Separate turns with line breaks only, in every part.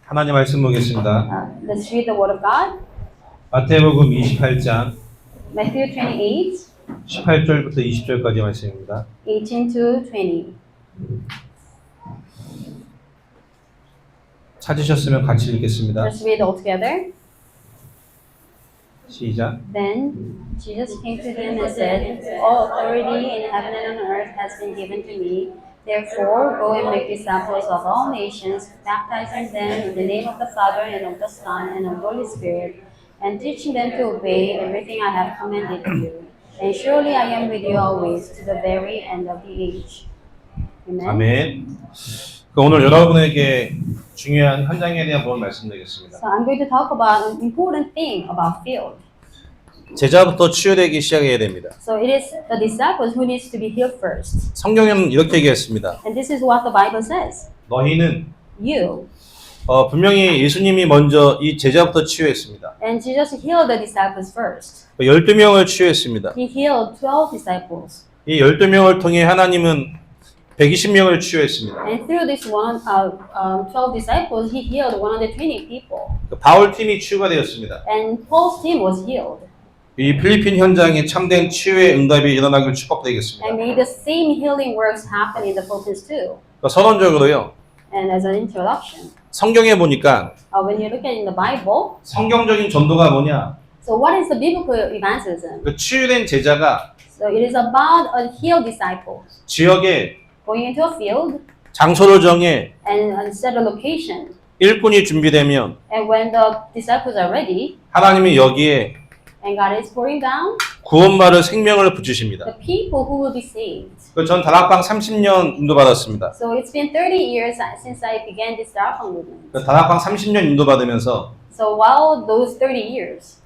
하나님 말씀 보겠습니다.
Let's read the Word of God.
마태복음 28장
Matthew 28,
18절부터 20절까지 말씀입니다.
18 to 20.
찾으셨으면 같이 읽겠습니다.
Let's read all together.
시작.
Then Jesus came to them and said, all authority in heaven and on earth has been given to me. Therefore, go and make disciples of all nations, baptizing them in the name of the Father and of the Son and of the Holy Spirit, and teaching them to obey everything I have commanded you. And surely I am with you always to the very end of the age. Amen.
아멘. 오늘 여러분에게 중요한 한 장에 대한 부분 말씀드리겠습니다.
So I'm going to talk about an important thing about field.
제자부터 치유되기 시작해야 됩니다.
So it is the disciples who needs to be healed first.
성경에는 이렇게 얘기했습니다.
And this is what the Bible says.
너희는
You.
분명히 예수님이 먼저 이 제자부터 치유했습니다.
And Jesus healed the disciples first.
12명을 치유했습니다.
He healed 12 disciples.
이 12명을 통해 하나님은 120명을 치유했습니다.
And through this 12 disciples, he healed 120 people.
바울 팀이 치유가 되었습니다.
And Paul's team was healed.
이 필리핀 현장에 참된 치유의 응답이 일어나길 축복드리겠습니다.
And may the same healing works happen in the Philippines too.
선언적으로요.
And as an introduction,
성경에 보니까
when you look at in the Bible,
성경적인 전도가 뭐냐?
so what is the biblical evangelism?
그 치유된 제자가
So it is about a healed disciples
지역에
going into a field
장소를 정해
and set a location.
일꾼이 준비되면
And when the disciples are ready,
하나님이 여기에
and God is pouring down,
구원받을 생명을 붙이십니다.
the people who will be saved.
전 다락방 30년 인도받았습니다.
So it's been 30 years since I began this Darapang movement.
다락방 30년 인도받으면서
So while those 30 years,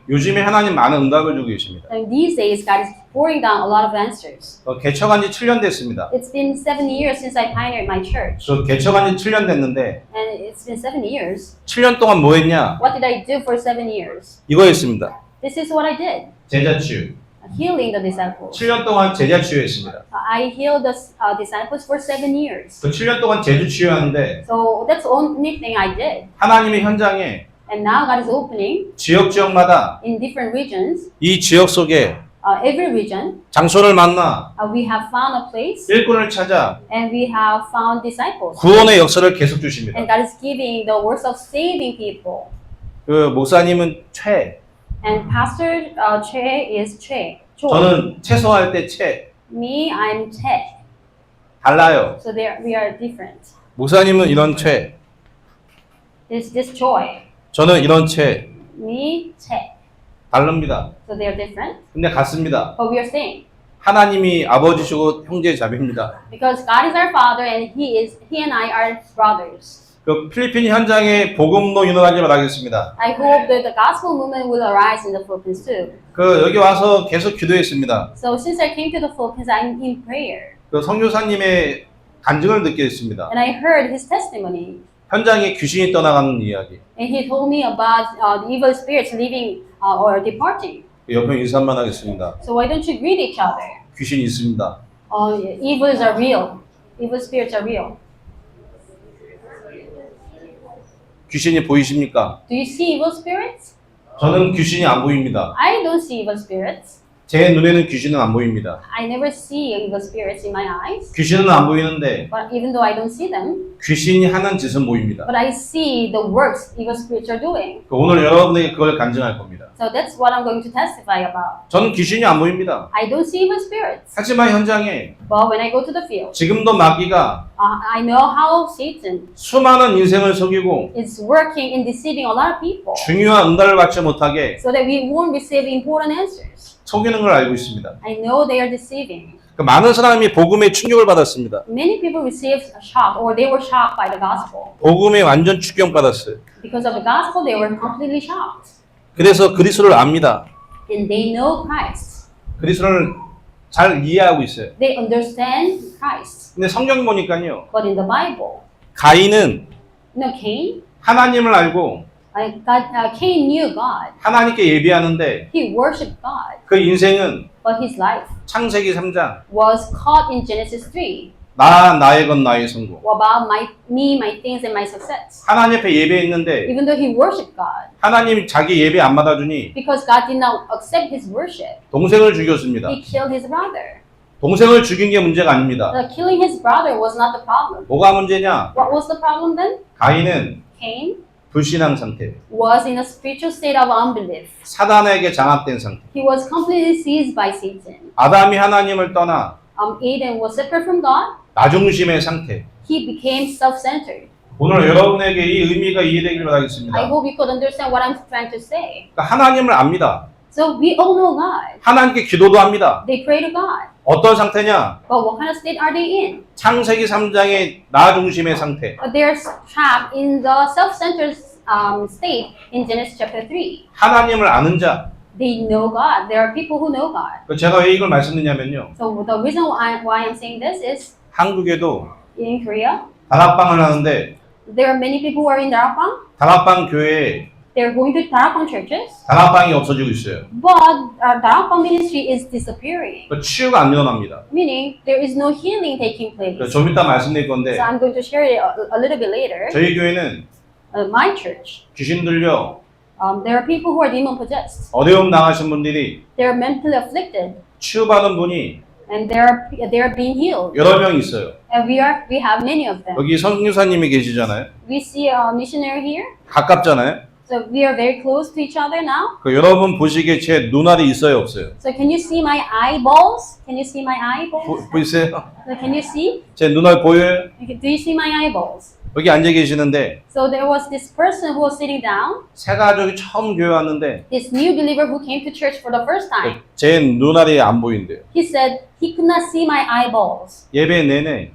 요즘에 하나님 많은 응답을 주고 계십니다.
and these days God is pouring down a lot of answers.
개척한 지 7년 됐습니다.
It's been 7 years since I pioneered my church.
개척한 지 7년 됐는데
And it's been 7 years.
7년 동안 뭐 했냐?
What did I do for 7 years?
이거였습니다.
This is what I did.
제자 치유.
Healing the disciples.
7년 동안 제자 치유했습니다.
I healed the disciples for 7 years.
그 7년 동안 제주 치유하는데
So that's the only thing I did.
하나님의 현장에
And now God is opening
지역마다
in different regions,
이 지역 속에
every region,
장소를 만나
we have found a place
일꾼을 찾아
and we have found disciples.
구원의 역사를 계속 주십니다.
And God is giving the works of saving people.
그 목사님은 최,
And Pastor Che is Che.
저는 채소할 때 채.
Me, I'm Che.
달라요.
So we are different.
목사님은 이런 채,
This Choi.
저는 이런 채.
Me, Che.
다릅니다.
So they are different.
근데 같습니다.
But we are same.
하나님이 아버지시고 형제 자매입니다.
Because God is our Father and He and I are brothers.
그 필리핀 현장에 복음도 일어나길 바라겠습니다.
I hope that the gospel movement will arise in the Philippines too.
그 여기 와서 계속 기도했습니다.
So since I came to the Philippines, I'm in prayer.
그 성교사님의 간증을 듣게 했습니다.
And I heard his testimony.
현장에 귀신이 떠나가는 이야기.
And he told me about the evil spirits leaving or departing.
옆에 인사만 하겠습니다.
So why don't you greet each other?
귀신이 있습니다.
Evils are real. Evil spirits are real.
귀신이 보이십니까?
Do you see evil spirits?
저는 귀신이 안 보입니다.
I don't see evil spirits.
제 눈에는 귀신은 안 보입니다.
I never see evil spirits in my eyes.
귀신은 안 보이는데
But even though I don't see them,
귀신이 하는 짓은 보입니다.
but I see the works evil spirits are doing.
오늘 여러분에게 그걸 간증할 겁니다.
So that's what I'm going to testify about.
저는 귀신이 안 보입니다.
I don't see evil spirits.
하지만 현장에
But when I go to the field,
지금도 마귀가
I know how Satan
수많은 인생을 속이고
is working in deceiving a lot of people
중요한 응답을 받지 못하게
so that we won't receive important answers.
속이는 걸 알고 있습니다.
I know they are deceiving.
많은 사람이 복음에 충격을 받았습니다.
Many people received a shock or they were shocked by the gospel.
복음에 완전 충격받았어요.
Because of the gospel, they were completely shocked.
그래서 그리스도를 압니다.
And they know Christ.
그리스도를 잘 이해하고 있어요.
They understand Christ.
근데 성경 보니까요.
But in the Bible,
가인은
Cain,
하나님을 알고
Cain knew God.
하나님께 예배하는데
He worshipped God.
그 인생은
But his life
창세기 3장
was caught in Genesis 3.
나의 것, 나의 성공.
about me, my things, and my success.
하나님 앞에 예배했는데
Even though he worshipped God,
하나님 자기 예배 안 받아주니
because God did not accept his worship,
동생을 죽였습니다.
he killed his brother.
동생을 죽인 게 문제가 아닙니다.
Killing his brother was not the problem.
뭐가 문제냐?
What was the problem then?
가인은
Cain
불신앙 상태,
was in a spiritual state of unbelief.
사단에게 장악된 상태.
He was completely seized by Satan.
아담이 하나님을 떠나
Adam was separate from God.
나중심의 상태.
He became self-centered.
오늘 여러분에게 이 의미가 이해되길
I
바라겠습니다.
hope you could understand what I'm trying to say.
그러니까 하나님을 압니다.
So we all know God.
하나님께 기도도 합니다.
They pray to God.
어떤 상태냐?
But what kind of state are they in?
창세기 3장의 나중심의 상태.
They're trapped in the self-centered state in Genesis chapter 3.
하나님을 아는 자.
They know God. There are people who know God.
제가 왜 이걸 말씀드리냐면요.
So the reason why I'm saying this is
한국에도
in Korea,
다락방을 하는데
there are many people who are in Darakbang.
다락방 교회에
They're going to Darakbang churches.
다락방이 없어지고 있어요.
But Darakbang ministry is disappearing.
치유가 안 일어납니다.
Meaning there is no healing taking place.
좀 이따 말씀드릴 건데
So I'm going to share it a little bit later.
저희 교회는
My church,
귀신 들려
there are people who are demon possessed.
어려움 당하신 분들이
They are mentally afflicted,
치유받은 분이
and they are being healed.
여러 명 있어요.
And we have many of them.
여기 선교사님이 계시잖아요.
We see a missionary here,
가깝잖아요.
so we are very close to each other now.
여러분 보시기에 제 눈알이 있어요, 없어요?
So can you see my eyeballs? Can you see my eyeballs?
보이세요?
So can you see?
제 눈알 보여요?
Do you see my eyeballs?
여기 앉아 계시는데
So there was this person who was sitting down,
새 가족이 처음 교회 왔는데
this new believer who came to church for the first time.
제 눈알이 안 보인대요.
He said he could not see my eyeballs
예배 내내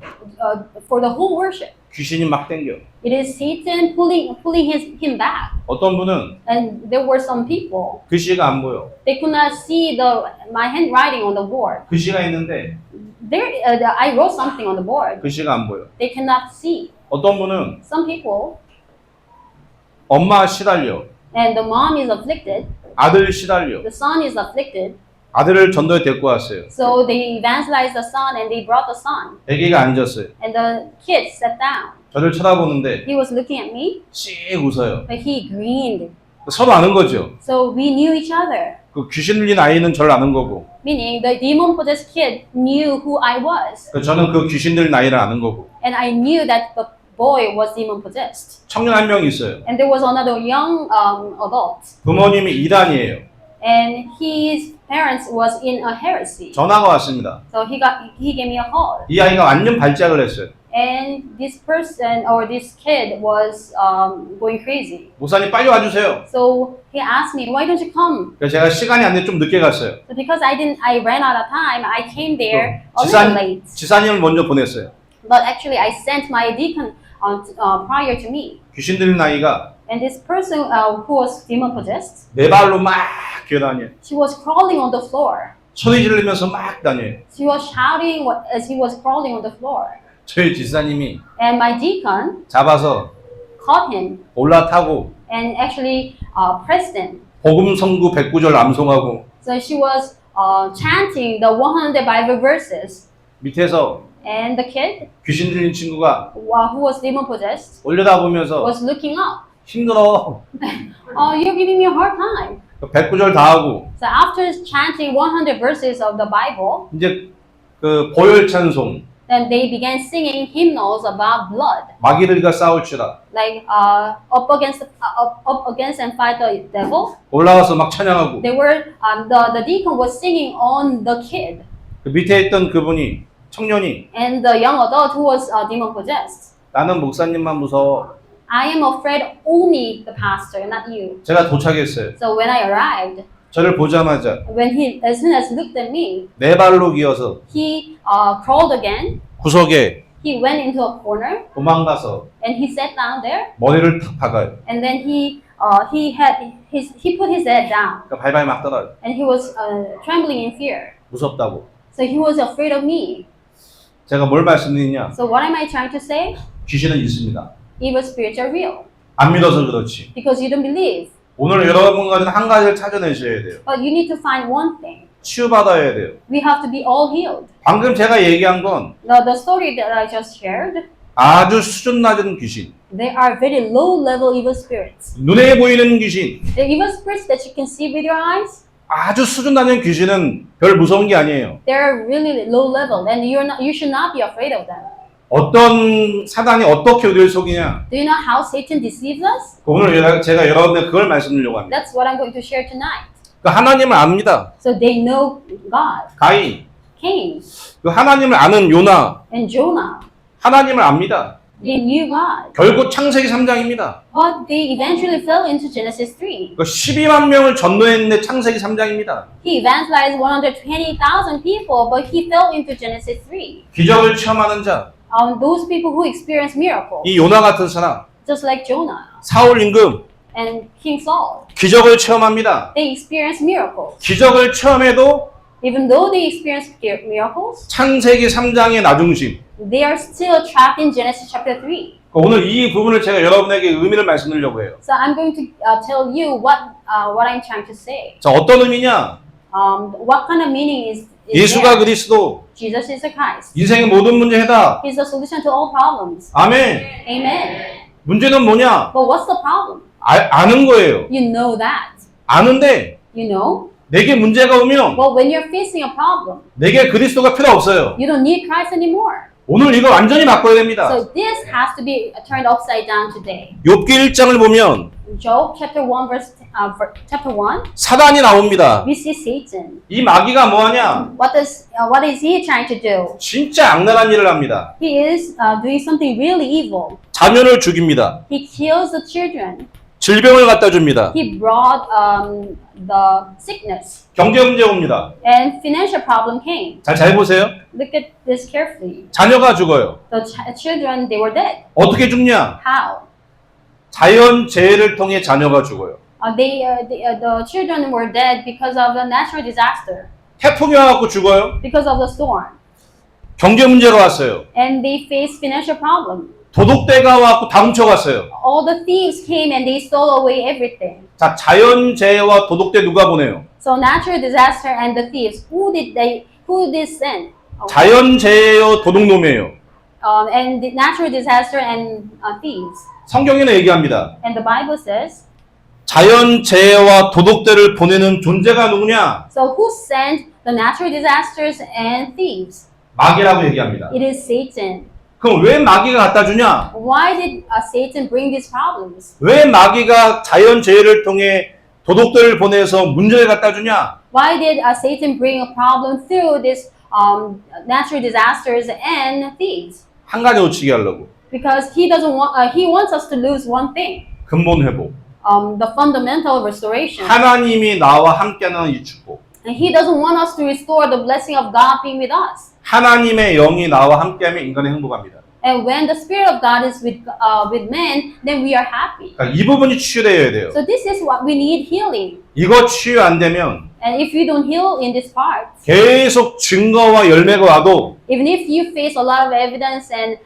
for the whole worship.
귀신이 막 땡겨.
It is Satan pulling him back.
어떤 분은
And there were some people,
글씨가 안 보여.
they could not see my handwriting on the board.
글씨가 있는데
I wrote something on the board.
글씨가 안 보여.
They cannot see.
어떤 분은
Some people,
엄마 시달려.
and the mom is afflicted,
아들 시달려.
the son is afflicted.
아들을 전도에 데리고 왔어요.
So they evangelized the son and they brought the son.
애기가 앉았어요.
And the kid sat down.
저를 쳐다보는데
He was looking at me,
씩 웃어요.
but he grinned.
서로 아는 거죠.
So we knew each other.
그 귀신 들린 아이는 저를 아는 거고
Meaning the demon-possessed kid knew who I was.
저는 그 귀신 들린 아이를 아는 거고
And I knew that the boy was demon-possessed.
청년 한 명 있어요.
And there was another young adult.
부모님이 이단이에요.
And his parents was in a heresy.
전화가 왔습니다.
So he gave me a call.
이 아이가 완전 발작을 했어요.
And this person or this kid was going crazy.
목사님 빨리 와주세요.
So he asked me, why don't you come?
그래서 제가 시간이 안 돼 좀 늦게 갔어요.
So because I ran out of time, I came there a little late.
지사님을 먼저 보냈어요.
But actually I sent my deacon prior to me.
귀신 들린 아이가
And this person who was demon possessed,
네 발로 막 기어다녀요.
she was crawling on the floor.
소리 지르면서 막 다녀요.
She was shouting as he was crawling on the floor.
저희 지사님이
And my deacon
잡아서
caught him
올라타고
and actually pressed him.
복음 성구 109절 암송하고
So she was chanting the 100 Bible verses.
밑에서
And the kid
귀신 들린 친구가
who was demon possessed
올려다보면서
was looking up.
힘들어.
You're giving me a hard time.
109절 다 하고
So after chanting 100 verses of the Bible,
이제 그 보혈 찬송
then they began singing hymnals about blood,
마귀들과 싸울지라
like up against and fight the devil.
올라가서 막 찬양하고
They were the deacon was singing on the kid,
그 밑에 있던 그분이 청년이
and the young adult who was demon possessed.
나는 목사님만 무서워.
I am afraid only the pastor, not you.
제가 도착했어요.
So when I arrived,
저를 보자마자
as soon as he looked at me,
네 발로 기어서
he crawled again.
구석에
He went into a corner
도망가서
and he sat down there.
머리를 탁 박아요.
And then he put his head down
그러니까 발발 막 떨어요.
and he was trembling in fear.
무섭다고.
So he was afraid of me.
제가 뭘 말씀드리냐?
So what am I trying to say?
귀신은 있습니다.
Evil spirits are real
안 믿어서 그렇지.
because you don't believe.
오늘 여러분과 한 가지를 찾아내셔야 돼요.
But you need to find one thing.
치유받아야 돼요.
We have to be all healed.
방금 제가 얘기한 건
The story that I just shared,
아주 수준 낮은 귀신,
they are very low level evil spirits.
눈에 보이는 귀신,
The evil spirits that you can see with your eyes,
아주 수준 낮은 귀신은 별 무서운 게 아니에요.
they're really low level and you should not be afraid of them.
어떤 사단이 어떻게 우리를 속이냐?
Do you know how Satan deceives us?
오늘 제가 여러분들 그걸 말씀드리려고 합니다.
That's what I'm going to share tonight.
그 하나님을 압니다.
So they know God,
가인,
Cain,
그 하나님을 아는 요나,
and Jonah.
하나님을 압니다.
They knew God,
결국 창세기 3장입니다.
but they eventually fell into Genesis 3.
그 12만 명을 전도했는데 창세기 3장입니다.
He evangelized 120,000 people, but he fell into Genesis 3.
기적을 체험하는 자,
Those people who experience miracles,
이 요나 같은 사람,
just like Jonah
사울 임금,
and King Saul,
기적을 체험합니다.
they experience miracles.
기적을 체험해도
Even though they experience miracles,
창세기 3장의 나중심.
they are still trapped in Genesis chapter 3.
오늘 이 부분을 제가 여러분에게 의미를 말씀드리려고 해요.
So I'm going to tell you what I'm trying to say.
자, 어떤 의미냐?
What kind of meaning is
예수가
there?
그리스도,
Jesus is the Christ.
인생의 모든 문제 해답.
He's the solution to all problems.
아멘.
Amen.
문제는 뭐냐?
But what's the problem?
아는 거예요.
You know that.
아는데
You know.
내게 문제가 오면
But when you're facing a problem,
내게 그리스도가 필요 없어요.
you don't need Christ anymore.
오늘 이거 완전히 바꿔야 됩니다.
So this has to be turned upside down today.
욥기 1장을 보면
Job chapter 1 chapter 1,
사단이 나옵니다.
we see Satan.
이 마귀가 뭐하냐?
What is he trying to do?
진짜 악랄한 일을 합니다.
He is doing something really evil.
자녀를 죽입니다.
He kills the children.
질병을 갖다 줍니다.
He brought the sickness,
경제 문제 옵니다.
and financial problem came.
잘 보세요.
Look at this carefully.
자녀가 죽어요.
The children, they were dead.
어떻게 죽냐?
How?
자연재해를 통해 자녀가 죽어요.
The children were dead because of a natural disaster,
태풍이 와갖고 죽어요.
because of the storm,
경제 문제가 왔어요.
and they faced financial problem.
도둑대가 와갖고 다 훔쳐갔어요.
All the thieves came and they stole away everything.
자, 자연재해와 도둑대 누가 보내요?
So natural disaster and the thieves, who did send?
자연재해요, 도둑놈이에요.
And the natural disaster and thieves.
성경에는 얘기합니다.
And the Bible says,
자연재해와 도둑대를 보내는 존재가 누구냐?
so who sent the natural disasters and thieves?
마귀라고 얘기합니다.
It is Satan.
그럼 왜 마귀가 갖다 주냐?
Why did Satan bring these problems?
왜 마귀가 자연재해를 통해 도둑들을 보내서 문제를 갖다 주냐?
Why did Satan bring a problem through this natural disasters and thieves?
한 가지 놓치게 하려고.
Because he doesn't want. He wants us to lose one thing.
근본 회복.
The fundamental restoration.
하나님이 나와 함께하는 이 축복.
And he doesn't want us to restore the blessing of God being with us.
하나님의 영이 나와 함께하면 인간은 행복합니다.
And when the Spirit of God is with men, then we are happy.
그러니까 이 부분이 치유되어야 돼요.
So this is what we need healing.
이거 치유 안 되면
And if you don't heal in this part,
계속 증거와 열매가 와도
even if you face a lot of evidence and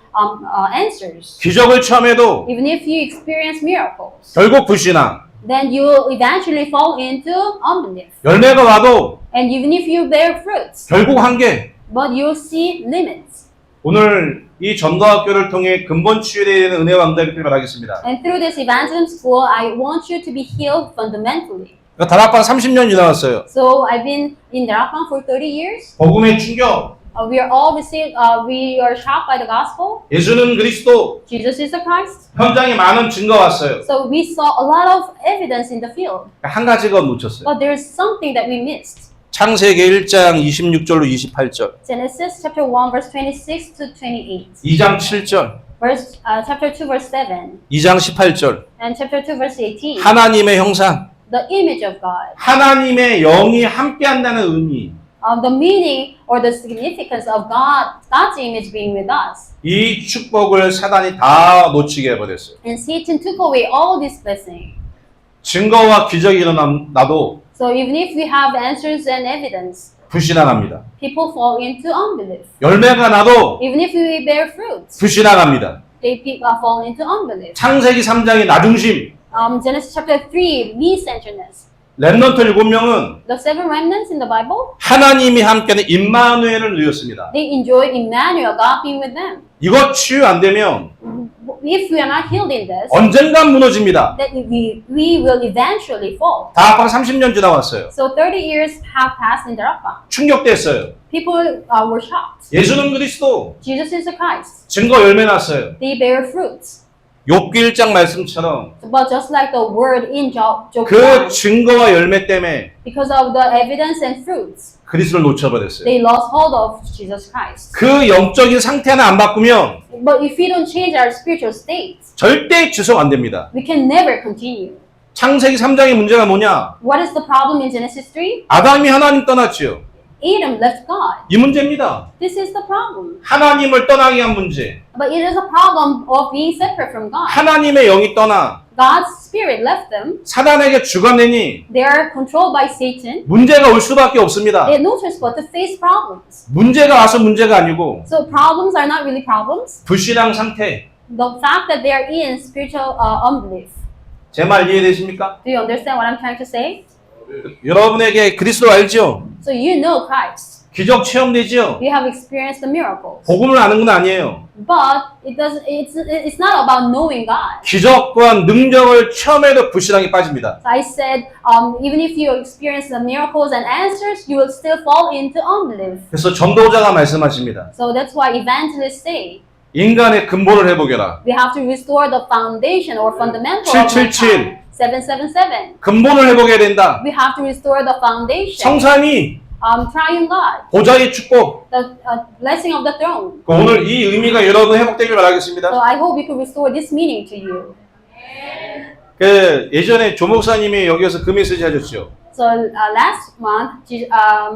answers,
기적을 체험해도
even if you experience miracles,
결국 불신앙.
then you will eventually fall into unbelief.
열매가 와도
And even if you bear fruits,
결국 한계.
but you'll see limits.
오늘 이 전도학교를 통해 근본 치유되는 은혜와 응답이 있기를 바라겠습니다.
And through this evangelism school, I want you to be healed fundamentally.
다락방 30년 지나왔어요.
So I've been in Darakban for 30 years.
복음의 충격.
We are all received. We are shocked by the gospel.
예수는 그리스도.
Jesus is the Christ.
현장에 많은 증거 왔어요.
So we saw a lot of evidence in the field,
한 가지가 놓쳤어요.
but there's something that we missed.
창세기 1장 26절로 28절.
Genesis chapter 1 verse 26 to 28.
2장 7절.
Chapter 2 verse 7
2장 18절.
and chapter 2 verse 18.
하나님의 형상.
The image of God.
하나님의 영이 함께한다는 의미.
The meaning or the significance of God's image being with us.
이 축복을 사단이 다 놓치게 해버렸어요.
And Satan took away all this blessing.
증거와 기적이 일어나도
So even if we have answers and evidence,
불신앙합니다.
people fall into unbelief.
열매가 나도
Even if we bear fruits,
불신앙합니다.
they fall into unbelief.
창세기 3장의 나중심.
Genesis chapter 3, me-centeredness.
렘넌트 7명은
The seven remnants in the Bible,
하나님이 함께하는 임마누엘을 누렸습니다.
they enjoyed Emmanuel, God being with them.
이것 치유 안 되면
If we are not healed in this,
언젠간 무너집니다.
then we will eventually fall.
다합방 30년 지나왔어요.
So 30 years have passed in Darapa.
충격됐어요.
People were shocked.
예수는 그리스도.
Jesus is the Christ.
증거 열매 났어요.
They bear fruits.
욥기 1장 말씀처럼
But just like the word in Job
그
1,
증거와 열매 때문에
because of the evidence and fruits,
그리스도를 놓쳐버렸어요.
they lost hold of Jesus Christ.
그 영적인 상태 하나 안 바꾸면
But if we don't change our spiritual state,
절대 지속 안 됩니다.
we can never continue.
창세기 3장의 문제가 뭐냐?
What is the problem in Genesis 3?
아담이 하나님 떠났지요.
Adam left God.
이 문제입니다.
This is the problem.
하나님을 떠나게 한 문제.
But it is a problem of being separate from God.
하나님의 영이 떠나
God's spirit left them.
사단에게 주관되니
They are controlled by Satan.
문제가 올 수밖에 없습니다.
They have no choice but to face problems.
문제가 와서 문제가 아니고
So problems are not really problems.
불신앙 상태.
The fact that they are in spiritual unbelief.
제 말 이해되십니까?
Do you understand what I'm trying to say?
여러분에게 그리스도 알죠?
So you know Christ.
기적 체험되지요?
You have experienced the miracles.
복음을 아는 건 아니에요.
But it's not about knowing God.
기적과 능력을 체험해도 불신앙에 빠집니다.
So I said, even if you experience the miracles and answers, you will still fall into unbelief.
그래서 전도자가 말씀하십니다.
So that's why evangelists say,
인간의 근본을 회복해라.
we have to restore the foundation or fundamental of
777.
mankind. 777.
근본을 회복해야 된다.
We have to restore the foundation.
성삼위,
Triune God,
보좌의 축복.
the blessing of the throne.
오늘 이 의미가 여러분 회복되길
So
바라겠습니다.
I hope we could restore this meaning to you.
그 예전에 조 목사님이 여기서 그 메시지 하셨죠.
So last month,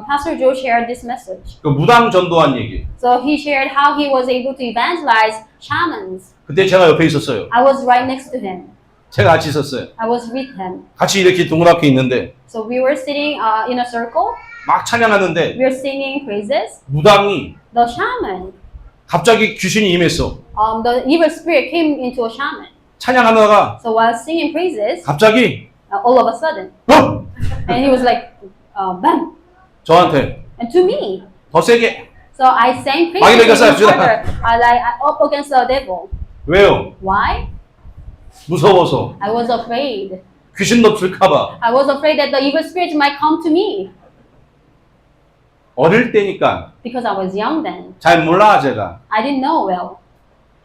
Pastor Joe shared this message.
그 무당 전도한 얘기.
So he shared how he was able to evangelize shamans.
그때 제가 옆에 있었어요.
I was right next to him.
제가 같이 있었어요.
I was with him.
같이 이렇게 동그랗게 있는데
So we were sitting in a circle.
막 찬양하는데
We were singing praises.
무당이
The shaman,
갑자기 귀신이 임했어.
the evil spirit came into a shaman.
찬양하다가
So while singing praises,
갑자기
all of a sudden,
어?
and he was like, bam,
저한테
and to me.
더 세게.
So I sang
마귀를
praises
이겼어요.
even further. I up against the devil.
왜요?
Why?
무서워서.
I was afraid.
귀신도 들까봐.
I was afraid that the evil spirits might come to me
어릴 때니까
because I was young then.
잘 몰라 제가.
I didn't know well.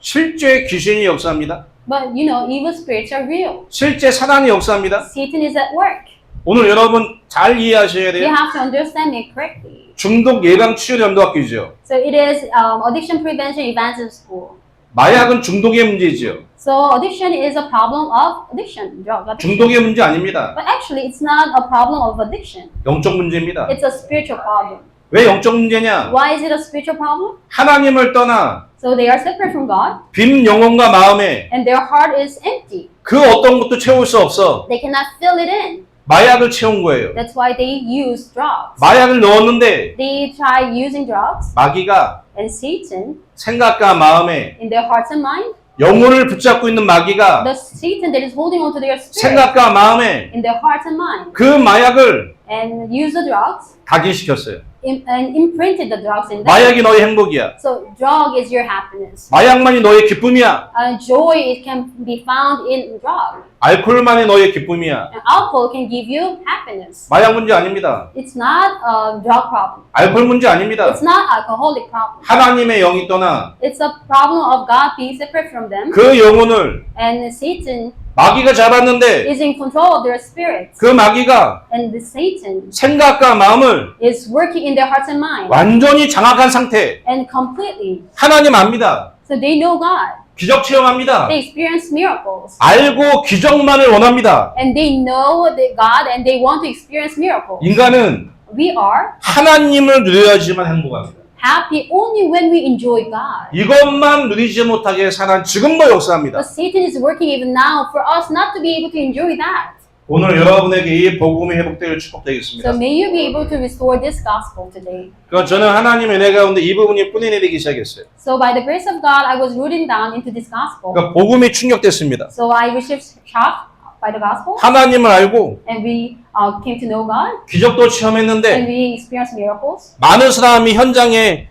실제 귀신이 역사합니다.
But you know, evil spirits are real.
실제 사단이 역사합니다.
Satan is at work.
오늘 여러분 잘 이해하셔야
You
돼요.
have to understand it correctly.
중독 예방 치료 연도학교죠.
So it is addiction prevention evangelism school.
마약은 중독의 문제지요.
So addiction is a problem of addiction, drug addiction.
중독의 문제 아닙니다.
But actually, it's not a problem of addiction.
영적 문제입니다.
It's a spiritual problem.
왜 영적 문제냐?
Why is it a spiritual problem?
하나님을 떠나
So they are separate from God,
빈 영혼과 마음에
and their heart is empty.
그 어떤 것도 채울 수 없어.
They cannot fill it in.
마약을 채운 거예요.
That's why they use drugs.
마약을 넣었는데
They try using drugs,
마귀가
and Satan,
생각과 마음에
in their hearts and mind,
영혼을 붙잡고 있는 마귀가
the Satan that is holding on to their spirit,
생각과 마음에
in their hearts and mind,
그 마약을
and use the drugs,
각인시켰어요.
and imprinted the drugs in them.
마약이 너의 행복이야.
So drug is your happiness.
마약만이 너의 기쁨이야.
Joy it can be found in drug.
알코올만이 너의 기쁨이야.
And alcohol can give you happiness.
마약 문제 아닙니다.
It's not a drug problem.
알코올 문제 아닙니다.
It's not alcoholic problem.
하나님의 영이 떠나
It's a problem of God being separate from them.
그 영혼을
And Satan
마귀가 잡았는데
is in control of their spirits.
그 마귀가
And the Satan
생각과 마음을
is working in their hearts and minds.
완전히 장악한 상태.
And completely.
하나님 압니다.
So they know God.
기적 체험합니다.
They experience miracles.
알고 기적만을 원합니다.
And they know that God and they want to experience miracles.
인간은
We are
하나님을 누려야지만 행복합니다.
happy only when we enjoy God.
이것만 누리지 못하게 사는 지금도 역사합니다.
But Satan is working even now for us not to be able to enjoy that.
오늘 여러분에게 이 복음이 회복되길 축복되겠습니다.
So may you be able to restore this gospel today.
그러니까 저는 하나님의 은혜 가운데 이 부분이 뿌리내리기 시작했어요.
So by the grace of God, I was rooting down into this gospel.
그러니까 복음이 충격됐습니다.
So I received shock by the gospel,
하나님을 알고
and we came to know God
기적도
and
체험했는데
we experienced miracles.
많은 사람이 현장에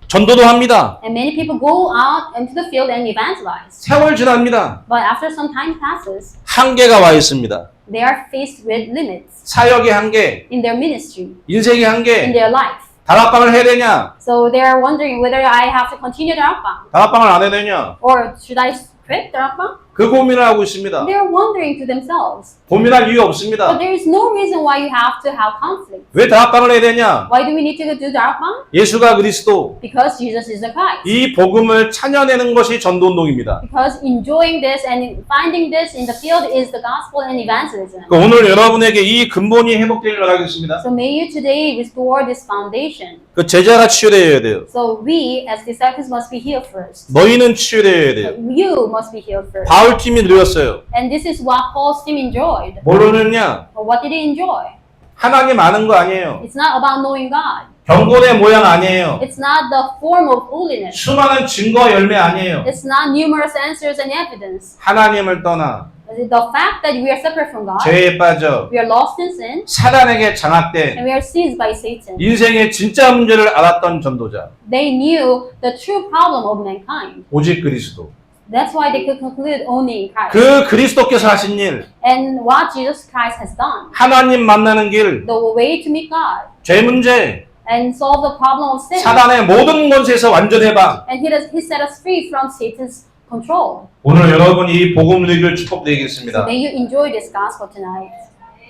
전도도 합니다.
And many people go out into the field and evangelize.
세월 지납니다.
But after some time passes,
한계가 와 있습니다.
they are faced with limits
사역의 한계,
in their ministry,
인생의
in
한계,
their life.
다락방을 해야 되냐,
So they are wondering whether I have to continue darakbang
다락방을 안 해야 되냐,
or should I quit darakbang?
그 고민을 하고 있습니다.
They are wondering to themselves.
고민할 이유
But
없습니다.
there is no reason why you have to have conflict.
왜 다락방을 해야 되냐?
Why do we need to do darakbang?
예수가 그리스도,
Because Jesus is the Christ.
이 복음을 찬양하는 것이 전도운동입니다.
Because enjoying this and finding this in the field is the gospel and evangelism.
오늘 여러분에게 이 근본이 회복되기를 바라겠습니다.
So may you today restore this foundation.
그 제자가 치유되어야 돼요.
So we as disciples must be healed first.
너희는 치유되어야 돼요.
You must be healed first.
바울 팀이 누렸어요.
And this is what Paul's team enjoyed.
뭘로 누렸냐?
But what did he enjoy?
하나님 아는 거 아니에요.
It's not about knowing God.
경건의 모양 아니에요.
It's not the form of holiness.
수많은 증거 열매 아니에요.
It's not numerous answers and evidence.
하나님을 떠나
The fact that we are separate from God,
죄에 빠져
we are lost in sin,
사단에게 장악된
and we are seized by Satan.
인생의 진짜 문제를 알았던 전도자
They knew the true problem of mankind.
오직 그리스도.
That's why they could conclude only in Christ.
그 그리스도께서 하신 일,
And what Jesus Christ has done,
하나님 만나는 길,
the way to meet God
죄 문제,
and solve the problem of sin.
사단의 모든 권세에서 완전 해방.
And he set us free from Satan's control.
오늘 여러분이 이 복음 누리기를
So
축복드리겠습니다.
may you enjoy this gospel tonight.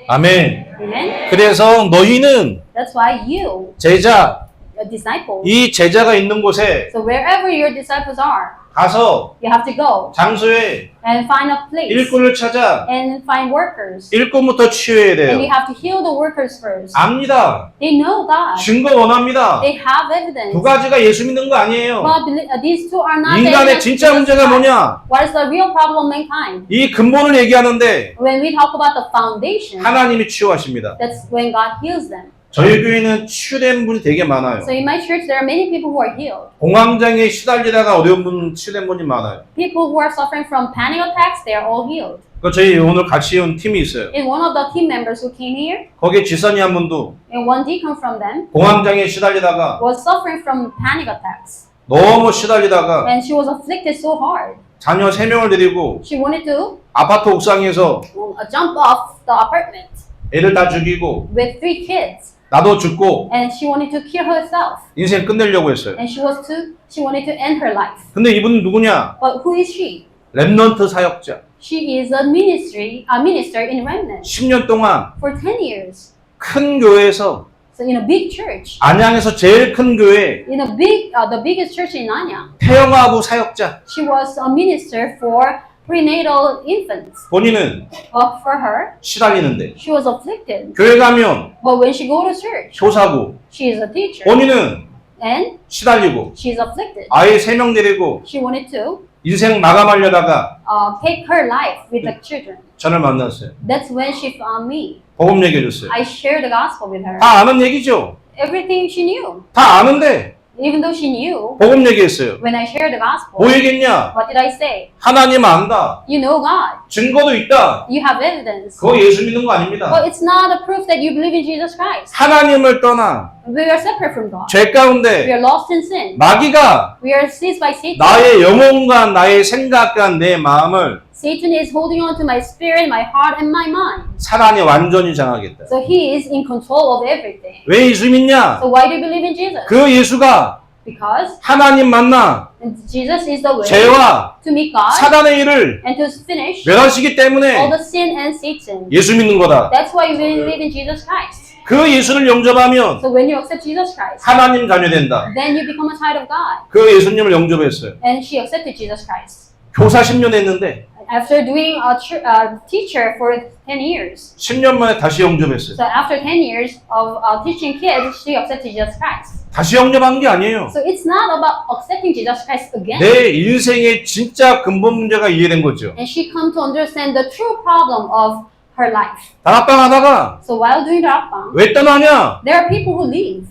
아멘.
Amen.
그래서 너희는
That's why you,
제자,
a disciple,
이 제자가 있는 곳에
so wherever your disciples are,
가서
you have to go
장소에
and find a place
일꾼을 찾아
and find workers.
일꾼부터 치유해야
And you
돼요.
have to heal the workers first.
압니다.
They know God.
증거 원합니다.
They have evidence.
두 가지가 예수 믿는 거 아니에요.
But these two are not the
인간의
evidence
진짜
of Jesus
문제가
Christ.
뭐냐?
What is the real problem of mankind?
이 근본을 얘기하는데
When we talk about the foundation,
하나님이 치유하십니다.
that's when God heals them.
저희 교회는 치유된 분이 되게 많아요.
So in my church, there are many people who are healed.
공황장애에 시달리다가 어려운 분, 치유된 분이 많아요.
People who are suffering from panic attacks, they are all healed.
그 저희 오늘 같이 온 팀이 있어요.
And one of the team members who came here,
거기에 지선이 한 분도
and one deacon from them,
공황장애에 시달리다가
was suffering from panic attacks.
너무 시달리다가
And she was afflicted so hard.
자녀 3명을 데리고
She wanted to
아파트 옥상에서
jump off the apartment
애들 다 죽이고
with 3 kids.
나도 죽고
And she wanted to kill herself.
인생 끝내려고 했어요.
And she wanted to end her life.
근데 이분은 누구냐?
But who is she?
렘넌트 사역자.
She is a minister in remnant
10년 동안
for 10 years.
큰 교회에서
So in a big church,
안양에서 제일 큰 교회
in the biggest church in Anyang,
태영아부 사역자.
she was a minister for prenatal infants.
본인은
But for her,
시달리는데
she was afflicted.
교회 가면
But when she go to church,
교사고
she is a teacher.
본인은
And
시달리고
she is afflicted.
아이 3명 데리고
She wanted to
인생 마감하려다가
take her life with the children.
저를 만났어요.
That's when she found me.
복음 얘기해줬어요.
I shared the gospel with her.
다 아는 얘기죠.
Everything she knew.
다 아는데
Even though she knew,
복음 얘기했어요.
when I shared the gospel,
뭐 얘기했냐?
what did I say?
하나님 안다.
You know God.
증거도 있다.
You have evidence.
그거 예수 믿는 거 아닙니다.
But it's not a proof that you believe in Jesus Christ.
하나님을 떠나
We are separate from God.
죄
We
가운데
are lost in sin.
마귀가
We are seized by Satan.
나의 영혼과 나의 생각과 내 마음을
Satan is holding on to my spirit, my heart, and my mind.
사단이 완전히 장하겠다.
So he is in control of everything.
왜 예수 믿냐?
So why do you believe in Jesus?
그 예수가
Because
하나님 만나
Jesus is the way
죄와
to meet God
사단의 일을
and to finish
멸하시기
all
때문에
the sin and Satan.
예수 믿는 거다.
That's why we believe in Jesus Christ.
그 예수를 영접하면
So when you accept Jesus Christ,
하나님 자녀된다.
then you become a child of God.
그 예수님을 영접했어요.
And she accepted Jesus Christ.
교사 10년 했는데
After doing a teacher for 10 years.
10년 만에 다시 영접했어요.
So after 10 years of teaching kids, she accepted Jesus Christ.
다시 영접한 게 아니에요.
So it's not about accepting Jesus Christ again.
내 인생의 진짜 근본 문제가 이해된 거죠.
And she come to understand the true problem of her life.
다락방 하다가
So while doing Rakbang,
왜 떠나냐?
there are people who leave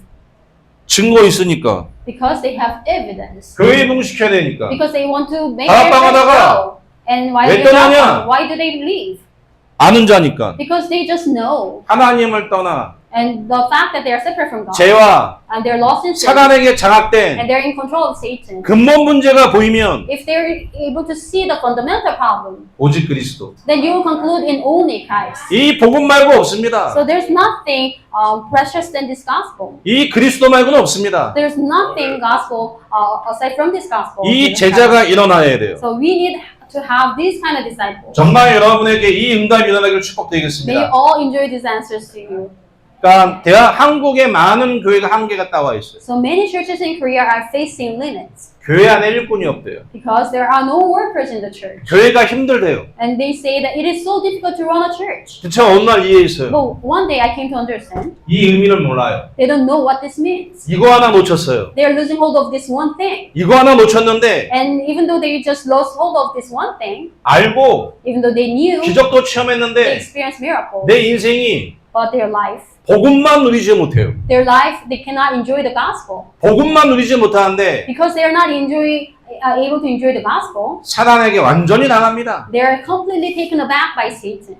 증거 있으니까.
because they have evidence.
교회 부흥시켜야 되니까.
Because they want to make
다락방
their church
하다가
grow. And why
왜
do they
떠나냐?
Rakbang? Why do they leave?
아는 자니까.
Because they just know.
하나님을 떠나
And the fact that they are separate from God.
죄와
And they're lost in sin.
사단에게 장악된
And they're in control of Satan.
근본 문제가 보이면
If they're able to see the fundamental problem,
오직 그리스도.
then you will conclude in only Christ.
이 복음 말고 없습니다.
So there's nothing precious than this gospel.
이 그리스도 말고는 없습니다.
There's nothing gospel aside from this gospel.
이 제자가 일어나야 돼요.
So we need to have these kind of disciples.
정말 여러분에게 이 응답이 일어나기를
May
축복드리겠습니다.
all enjoy these answers to you.
그러니까 한국에 많은 교회가 한계가 따와 있어요.
So many churches in Korea are facing limits
교회 안에 일꾼이 없대요.
because there are no workers in the church.
교회가 힘들대요.
And they say that it is so difficult to run a church.
제가 어느 날 이해했어요.
But one day I came to understand
이 의미를 몰라요.
they don't know what this means.
이거 하나 놓쳤어요.
They are losing hold of this one thing.
이거 하나 놓쳤는데
And even though they just lost hold of this one thing,
알고
even though they knew,
기적도
they
체험했는데
experienced miracles,
내 인생이
but their life,
복음만 누리지 못해요.
they cannot enjoy the gospel.
복음만 누리지 못하는데
Because they are not able to enjoy the gospel,
사단에게 완전히 당합니다.
they are completely taken aback by Satan.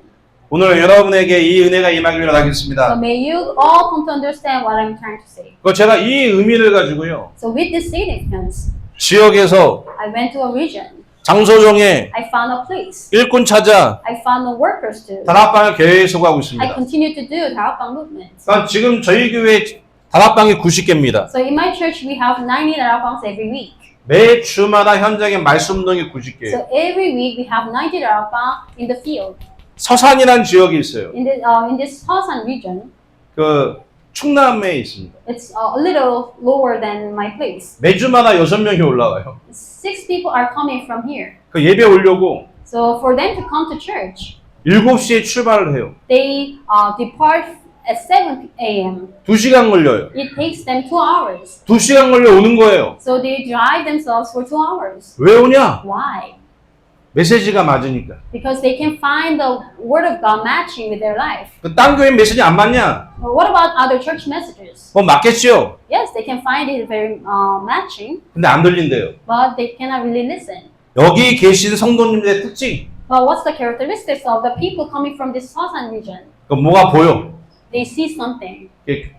오늘 여러분에게 이 은혜가 임하기를
So
바라겠습니다.
may you all come to understand what I'm trying to say.
제가 이 의미를 가지고요.
So with this significance,
지역에서
I went to a region.
장소정에
I found a place.
일꾼 찾아
I found the workers to.
다락방을 계속하고
I
있습니다.
continue to do 다락방 movement.
그러니까 지금 저희 교회 다락방이 90개입니다.
So in my church, we have 90 다락방s every week.
매 주마다 현장에 말씀 운동이 90개.
So every week we have 90 darakbang in the field.
서산이라는 지역이 있어요.
In this Seosan region,
그 충남에 있습니다.
it's a little lower than my place.
매주마다 6명이 올라와요.
6 people are coming from here.
그 예배 오려고
So for them to come to church,
7시에 출발을 해요.
they depart at 7 a.m.
2시간 걸려요.
It takes them 2 hours.
2시간 걸려 오는 거예요.
So they drive themselves for 2 hours.
왜 오냐?
Why?
메시지가 맞으니까.
Because they can find the word of God matching with their life.
그 딴 교회 메시지 안 맞냐?
Well, what about other church messages?
뭐 맞겠죠?
Yes, they can find it very matching,
근데 안 들린대요.
but they cannot really listen.
여기 계신 성도님들의 특징.
But what's the characteristics of the people coming from this Seosan region?
그 뭐가 보여?
They see something.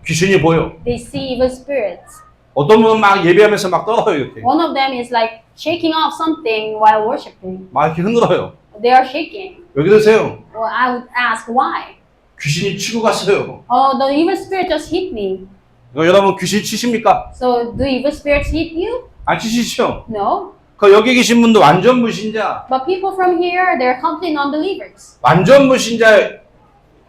귀신이 보여.
They see evil spirits.
어떤 분은 막 예배하면서 막 떨어요 이렇게.
One of them is like shaking off something while worshiping.
막 이렇게 흔들어요.
They are shaking.
왜 그러세요?
Well, I would ask why.
귀신이 치고 갔어요.
Oh, the evil spirit just hit me.
여러분 귀신 치십니까?
So do evil spirits hit you?
안 치시죠?
No.
그 여기 계신 분도 완전 무신자,
But people from here, they're complete non-believers.
완전 무신자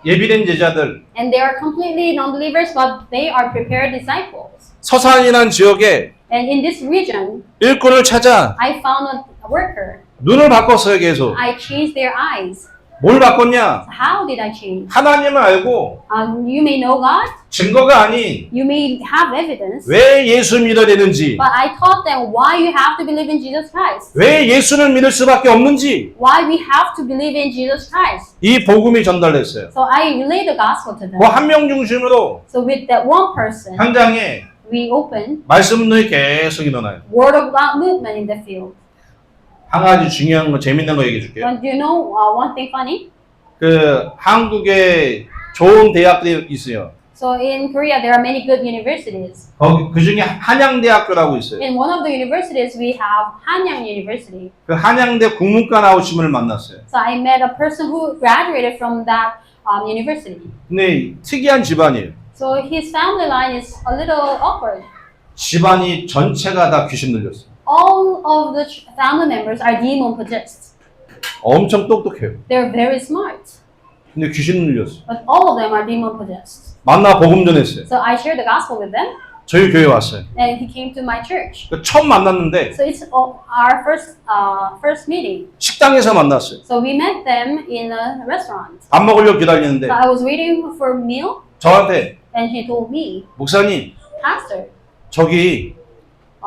예비된 제자들.
And they are completely non-believers, but they are prepared disciples.
서산이라는 지역에
And in this region,
일꾼을 찾아
I found a worker.
눈을 바꿨어요 계속.
I changed their eyes.
뭘 바꿨냐?
How did I change?
하나님을 알고
You may know God,
증거가 아닌
you may have evidence,
왜 예수 믿어야 되는지,
but I taught them why you have to believe in Jesus Christ,
왜 예수를 믿을 수밖에 없는지
why we have to believe in Jesus Christ.
이 복음이 전달됐어요.
So I relay the gospel to them.
그 한 명 중심으로
So with that one person,
현장에
we open
말씀 운동이 계속 일어나요.
Word of God movement in the field.
한 가지 중요한 거, 재밌는 거 얘기해 줄게요.
And do you know one thing funny?
그 한국에 좋은 대학들이 있어요.
So in Korea, there are many good universities.
거기 그 중에 한양대학교라고 있어요.
In one of the universities, we have Hanyang University.
그 한양대 국문과 나오신 분을 만났어요.
So I met a person who graduated from that university.
근데 특이한 집안이에요.
So his family line is a little awkward.
집안이 전체가 다 귀신 들렸어요.
All of the family members are demon possessed.
엄청 똑똑해요.
They're very smart,
근데 귀신 들렸어요.
but all of them are demon possessed.
만나 복음 전했어요.
So I shared the gospel with them,
저희 교회 왔어요.
and he came to my church.
처음 만났는데
So it's our first meeting.
식당에서 만났어요.
So we met them in a restaurant.
밥 먹으려고 기다리는데
So I was waiting for a meal,
저한테
and he told me,
목사님
Pastor,
저기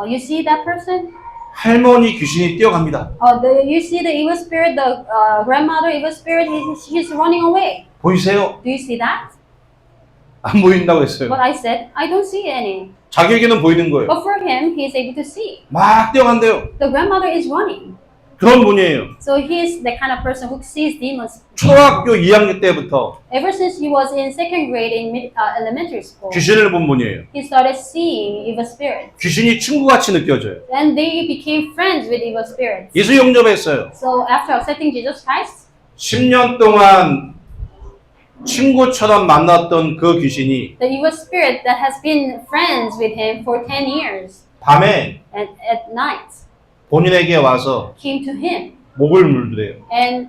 you see that person?
할머니 귀신이 뛰어갑니다.
You see the evil spirit, the grandmother evil spirit, he's running away.
보이세요?
Do you see that?
안 보인다고 했어요.
But I said, I don't see any.
자기에게는 보이는 거예요.
But for him, he's able to see.
막 뛰어간대요.
The grandmother is running.
그런 분이에요.
So he is the kind of person who sees demons.
초등학교 2학년 때부터
Ever since he was in second grade in elementary school,
귀신을 본 분이에요.
he started seeing evil spirits.
귀신이 친구같이 느껴져요.
And they became friends with evil spirits.
예수 영접했어요.
So after accepting Jesus Christ,
10년 동안 친구처럼 만났던 그 귀신이
the evil spirit that has been friends with him for 10 years
밤에
and at night
본인에게 와서
came to him
목을 물더래요.
and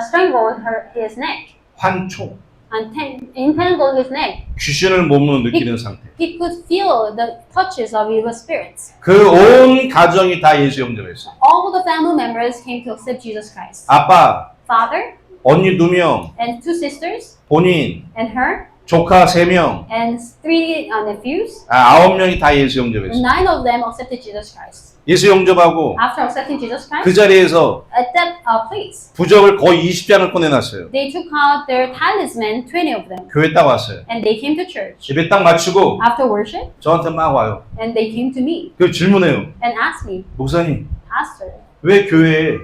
strangled his neck
환초.
and entangled his neck.
귀신을 몸으로 느끼는 상태.
He could feel the touches of evil spirits.
그 온 가정이 다 예수 영접했어요.
All the family members came to accept Jesus Christ.
아빠,
Father
언니 2명,
and 2 sisters
본인,
and her
조카 3명,
and 3 nephews.
9명이 다 예수 영접했어요.
9 of them accepted Jesus Christ.
예수 영접하고
After accepting Jesus
그
Christ,
자리에서
at that place,
부적을 거의 20장을 꺼내놨어요.
they took out their talisman, 20 of them,
교회 딱 왔어요.
and they came to church.
예배 딱 마치고
After worship,
저한테 막 와요.
and they came to me
그 질문해요.
and asked me,
목사님,
Pastor,
왜 교회에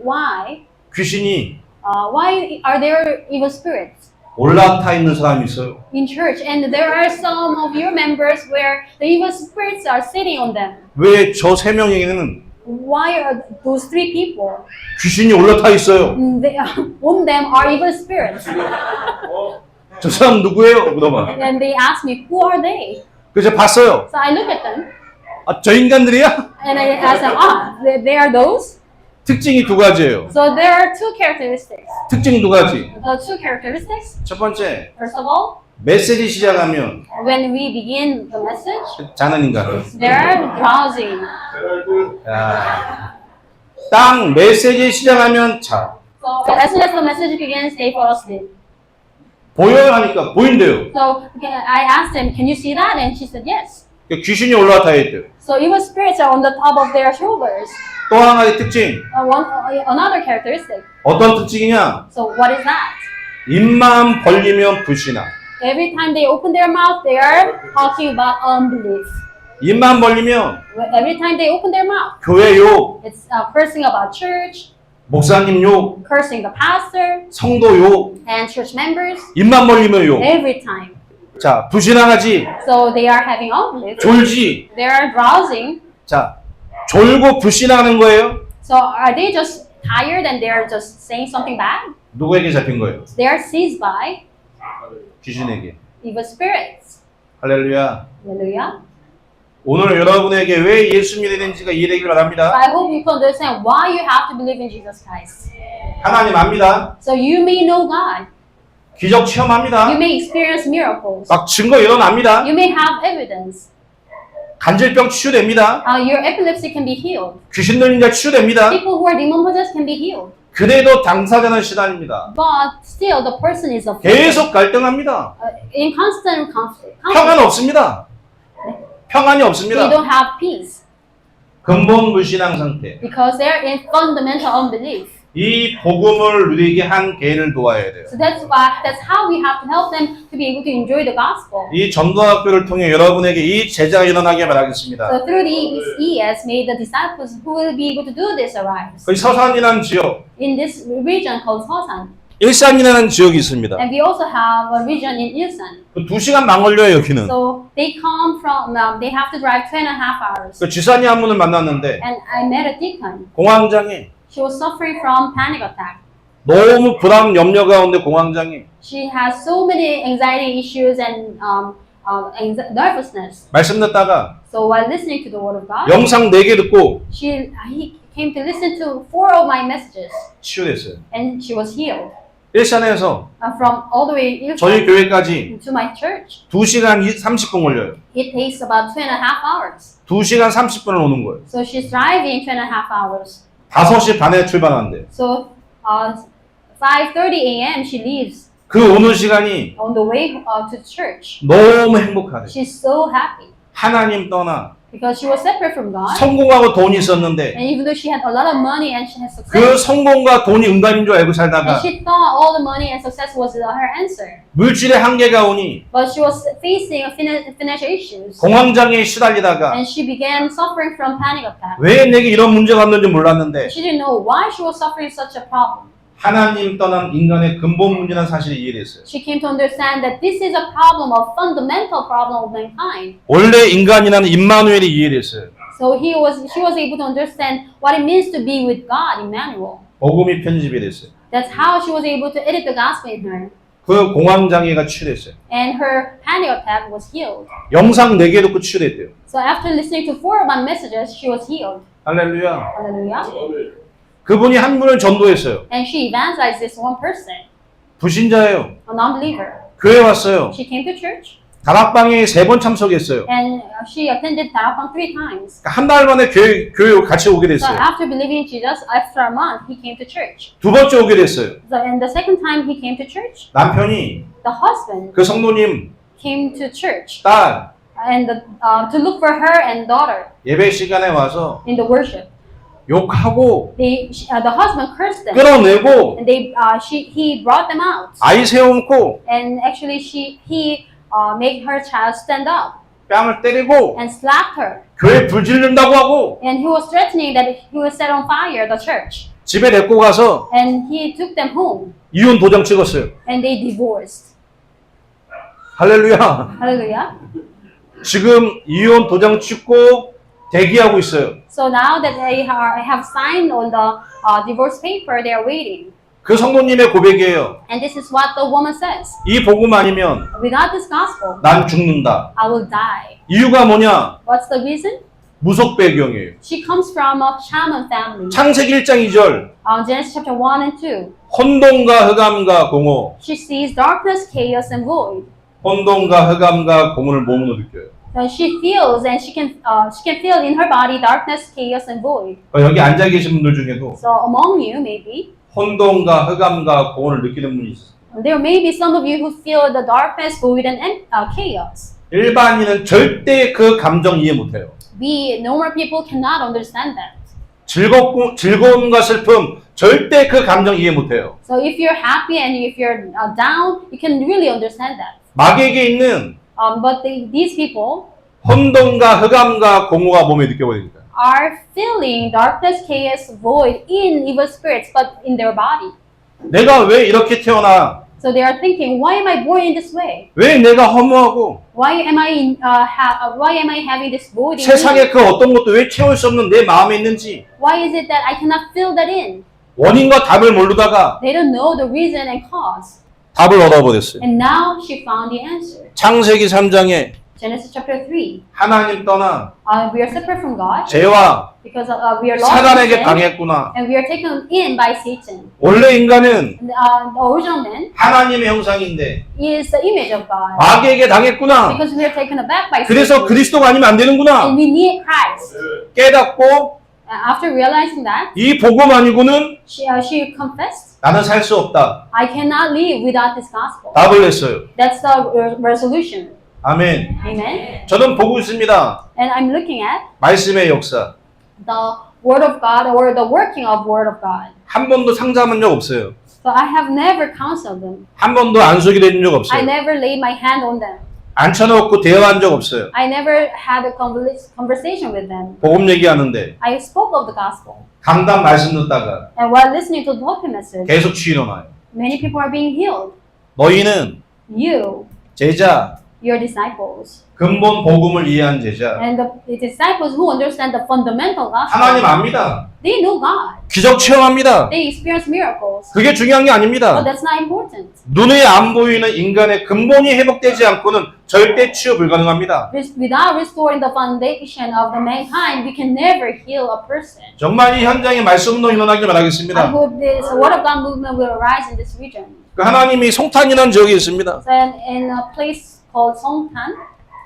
why
귀신이
are there evil spirits
올라타 있는 사람이 있어요?
in church? And there are some of your members where the evil spirits are sitting on them.
왜 저 3명에게는
Why are those 3 people?
귀신이 올라타 있어요?
On them are evil spirits.
저 사람 누구예요? 물어봐.
And they asked me, who are they?
그래서 봤어요.
So I look at them
아, 저 인간들이야?
and I ask them, they are those?
특징이 2가지예요.
So there are 2 characteristics.
특징 2가지.
The 2 characteristics,
첫 번째,
first of all,
메시지 시작하면
when we begin the message,
자는 인간.
they are drowsing.
야. 딱 메시지 시작하면 자.
So as soon as the message begins, they fall asleep.
보여요 하니까 보인대요.
So I asked them, can you see that? And she said, yes.
귀신이 올라타 있대요.
So evil spirits are on the top of their shoulders.
또 하나의 특징.
Another characteristic.
어떤 특징이냐?
So what is that?
입만 벌리면 불신앙.
Every time they open their mouth, they are talking about unbelief.
입만 벌리면
Every time they open their mouth,
교회 욕,
it's cursing about church,
목사님 욕,
cursing the pastor
성도 욕,
and church members.
입만 벌리면 욕.
Every time.
자, 불신앙하지,
So they are having unbelief.
졸지.
They are drowsing.
자, 졸고 불신앙하는 거예요?
So are they just tired and they are just saying something bad?
누구에게 잡힌 거예요?
They are seized by
귀신에게.
evil spirits.
할렐루야.
Hallelujah.
오늘 여러분에게 왜 예수 믿어야 되는지가 이해되길 바랍니다.
I hope you can understand why you have to believe in Jesus Christ.
하나님 압니다.
So you may know God.
기적
You
체험합니다.
may experience miracles.
막 증거 일어납니다.
You may have evidence.
간질병 치유됩니다.
Your epilepsy can be healed.
귀신 들린 자 치유됩니다.
People who are demon possessed can be healed.
그래도 당사자는 신앙입니다.
But still, the person is afflicted.
계속 갈등합니다.
In constant conflict.
평안 없습니다. 평안이
They
없습니다.
don't have peace
근본 불신앙 상태.
because they're in fundamental unbelief.
이 복음을 누리게 한 개인을 도와야 돼요.
So that's how we have to help them to be able to enjoy the gospel.
이 전도학교를 통해 여러분에게 이 제자가 일어나게 바라겠습니다.
So through the ES, may the disciples who will be able to do this arise.
그 서산이라는 지역,
In this region called Hosan.
일산이라는 지역이 있습니다.
And we also have a region in Ilsan.
그 2시간 만 걸려요, 여기는.
So they come from, they have to drive 2.5 hours.
그 지산이 한 분을 만났는데
And I met a deacon.
공황장애,
She was suffering from panic attack.
너무 불안 염려 가운데 공황장애.
She has so many anxiety issues and nervousness.
말씀 듣다가
So while listening to the word of God,
영상 4개 듣고
he came to listen to 4 of my messages,
치유됐어요.
and she was healed.
일산에서
From all the way
저희
Ilsan
교회까지
to my church,
2시간 30분 걸려요.
it takes about 2.5 hours.
2시간 30분을 오는 거예요.
So she's driving 2.5 hours.
5시 반에 출발하는데
So 5:30 a.m. she leaves
그 오는 시간이
on the way to church.
너무 행복하대.
She's so happy.
하나님 떠나
because she was separate from God.
성공하고 돈이 있었는데
And even though she had a lot of money and she had
그
success,
성공과 돈이 응답인 줄 알고 살다가
and she thought all the money and success was her answer.
물질의 한계가 오니
But she was facing financial issues.
공황장애에 시달리다가
And she began suffering from panic attack.
왜 내게 이런 문제가 없는지 몰랐는데
She didn't know why she was suffering such a problem.
하나님 떠난 인간의 근본 문제라는 사실을 이해했어요.
She came to understand that this is a problem, a fundamental problem of mankind.
원래 인간이라는 임마누엘이 이해를 했어요.
So she was able to understand what it means to be with God, Emmanuel.
복음이 편집이 됐어요.
That's how she was able to edit the gospel in her.
그 공황장애가 치유됐어요.
And her panic attack was healed.
영상 4개 듣고 치유됐대요.
So after listening to 4 of my messages, she was healed.
할렐루야.
Hallelujah.
그분이 한 분을 전도했어요.
And she evangelized this one person,
불신자예요.
a non-believer.
교회 왔어요.
She came to church
다락방에 3번 참석했어요.
and she attended Tarapang 3 times.
한 달 만에 교회 같이 오게
So
됐어요.
after believing in Jesus, after a month, he came to church.
두 번째 오게 됐어요.
So and the second time he came to church,
남편이
the husband
그 성도님
came to church
딸
and to look for her and daughter
예배 시간에 와서
in the worship.
욕하고
The husband cursed them
끌어내고
and he brought them out.
아이 세워놓고
And actually he made her child stand up
뺨을 때리고
and slapped her.
교회 불 지른다고 하고
And he was threatening that he would set on fire the church.
집에 데리고 가서
And he took them home
이혼 도장 찍었어요.
and they divorced.
할렐루야.
Hallelujah.
지금 이혼 도장 찍고 대기하고 있어요.
So now that they have signed on the divorce paper, they are waiting.
그 성도님의 고백이에요.
And this is what the woman says.
이 복음 아니면
Without this gospel,
난 죽는다.
I will die.
이유가 뭐냐?
What's the reason?
무속 배경이에요.
She comes from a shaman family.
창세기 1장 2절
Genesis chapter 1 and 2.
혼돈과 흑암과 공허.
She sees darkness, chaos, and void.
혼돈과 흑암과 공허를 몸으로 느껴요.
So she feels and she can feel in her body darkness, chaos, and void.
여기 앉아 계신 분들 중에도
So among you, maybe,
혼돈과 흑암과 공허를 느끼는 분이 있어요.
there may be some of you who feel the darkness, void, and chaos.
일반인은 절대 그 감정 이해 못해요.
We normal people cannot understand that.
즐거움과 슬픔 절대 그 감정 이해 못해요.
So if you're happy and if you're down, you can really understand that.
마귀에게 있는
But these people
혼돈과 흑암과 공허가 몸에 느껴버립니다.
are feeling darkness, chaos, void in evil spirits, but in their body.
내가 왜 이렇게 태어나?
So they are thinking, why am I born in this way?
왜 내가 허무하고
Why am I having this void in me?
세상에 그 어떤 것도 왜 채울 수 없는 내 마음에 있는지
Why is it that I cannot fill that in?
원인과 답을 모르다가
They don't know the reason and cause.
답을 얻어버렸어요.
And now she found the answer.
창세기 3장에
Genesis chapter 3.
하나님 떠나
We are separate from God
죄와
because we are lost in
사단에게
sin,
당했구나.
and we are taken in by Satan.
원래 인간은
And, the original man
하나님의 형상인데
is the image of God
마귀에게 당했구나.
because we are taken aback by
그래서
Satan.
그리스도가 아니면 안 되는구나.
And we need Christ.
깨닫고
After realizing that,
이 복음 아니고는
she confessed,
나는 살 수 없다.
I cannot live without this gospel.
답을 냈어요.
That's the resolution.
아멘.
Amen.
저는 보고 있습니다.
And I'm looking at
말씀의 역사.
the Word of God or the working of Word of God.
한 번도 상담한 적 없어요.
So I have never counseled them.
한 번도 안수기 내준 적
I
없어요.
never laid my hand on them.
앉혀놓고 대화한 적 없어요.
I never had a conversation with them.
복음 얘기하는데
I spoke of the gospel.
강단 말씀 듣다가
And while listening to the topic message,
계속 치유 일어나요.
many people are being healed.
너희는
You,
제자,
your disciples,
근본 복음을 이해한 제자.
and the disciples who understand the fundamental
하나님
gospel,
압니다.
they know God.
기적 체험합니다.
They experience miracles.
그게 중요한 게
But
아닙니다.
that's not important.
눈에 안 보이는 인간의 근본이 회복되지 않고는 절대 치유 불가능합니다.
Without restoring the foundation of the mankind, we can never heal a person.
정말 이 현장에 말씀 운동이 일어나길
I
바라겠습니다.
hope this Word of God movement will arise in this region.
그 하나님이 송탄이라는 지역이 있습니다.
So in a place called Songtan,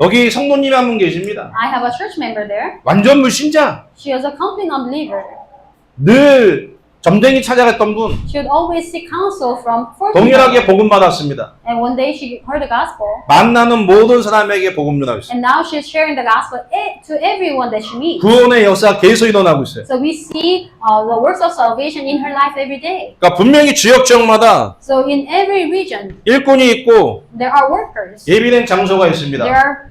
여기 성도님이 한 분 계십니다.
I have a church member there.
완전 불신자.
She is a complete unbeliever.
늘 점쟁이 찾아갔던 분
She would always seek counsel from fortune
동일하게
tellers.
복음 받았습니다.
And one day she heard the gospel.
만나는 모든 사람에게 복음 전하고 있어요.
And now she's sharing the gospel to everyone that she meets.
구원의 역사가 계속 일어나고 있어요.
So we see the works of salvation in her life every day.
그러니까 분명히 지역마다
So in every region,
일꾼이 있고
there are workers.
예비된 장소가
There
있습니다.
are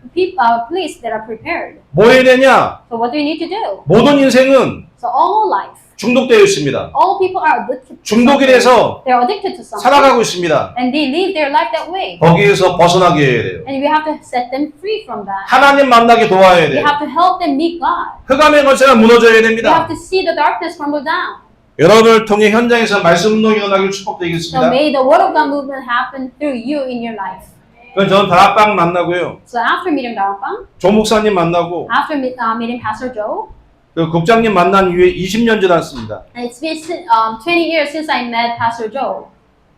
places that are prepared.
뭐 해야 되냐?
So what do you need to do?
모든 인생은
So all life,
중독되어 있습니다.
all people are addicted to
중독이
something.
돼서
They're addicted to something.
살아가고 있습니다.
And they live their life that way.
거기에서 벗어나게 해야 돼요.
And we have to set them free from that.
하나님 만나게 도와야
We
돼요.
have to help them meet God.
흑암의 권세가 무너져야
We have
됩니다.
to see the darkness crumble down.
여러분을 통해 현장에서 말씀 운동이 일어나길
So
축복드리겠습니다.
may the word of God movement happen through you in your life.
그럼 저는 다락방 만나고요.
So after meeting Darapang,
조 목사님 만나고
after meeting Pastor Joe,
그 국장님 만난 이후에 20년 지났습니다.
and it's been 20 years since I met Pastor Joe,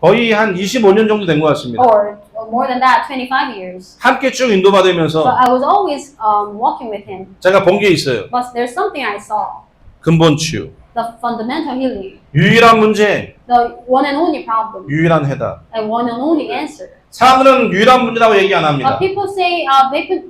거의 한 25년 정도 된 것 같습니다.
or more than that, 25 years.
함께 쭉
So
인도받으면서
I was always walking with him.
제가 본 게 있어요.
But there's something I saw,
근본 치유.
the fundamental healing,
유일한 문제,
the one and only problem,
유일한 해답.
and one and only answer.
사람들은 유일한 문제라고 얘기 안 합니다.
People say,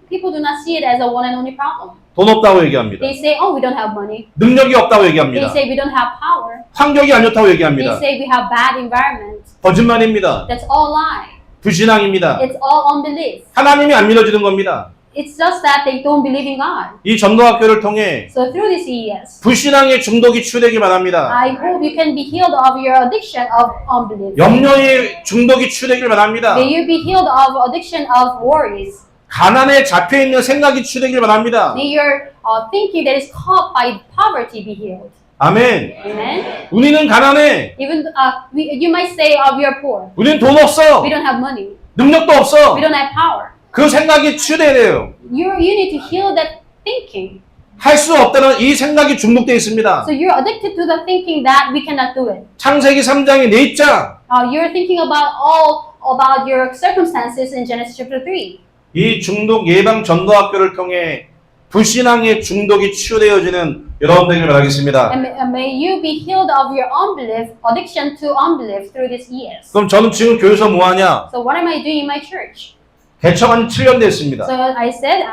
people do not see it as a one and only problem.
돈 없다고 얘기합니다.
They say, oh, we don't have money.
능력이 없다고
They
얘기합니다.
say we don't have power.
환경이 안 좋다고
They
얘기합니다.
say we have bad environment.
거짓말입니다.
That's all lie.
불신앙입니다.
It's all unbelief.
하나님이 안 믿어지는 겁니다.
It's just that they don't believe in God.
이 전도학교를 통해
So through this ES,
불신앙의 중독이 치유되기 바랍니다.
I hope you can be healed of your addiction of unbelief.
염려의 중독이 치유되길 바랍니다.
May you be healed of addiction of worries.
가난에 잡혀있는 생각이 치유되길 바랍니다.
May your thinking that is caught by poverty be healed.
아멘.
Amen.
우리는 가난해.
Even you might say we are poor.
우리는 돈 없어.
We don't have money.
능력도 없어.
We don't have power.
그 생각이 치유돼야 돼요.
You need to heal that thinking.
할 수 없다는 이 생각이 중독되어 있습니다.
So you're addicted to the thinking that we cannot do it.
창세기 3장의 네 입장.
You're thinking about all about your circumstances in Genesis chapter 3.
이 중독 예방 전도학교를 통해 불신앙의 중독이 치유되어지는 여러분 되길 바라겠습니다.
And may you be healed of your unbelief, addiction to unbelief through this ES.
그럼 저는 지금 교회에서 뭐 하냐?
So what am I doing in my church?
개척한 7년 됐습니다.
So I said,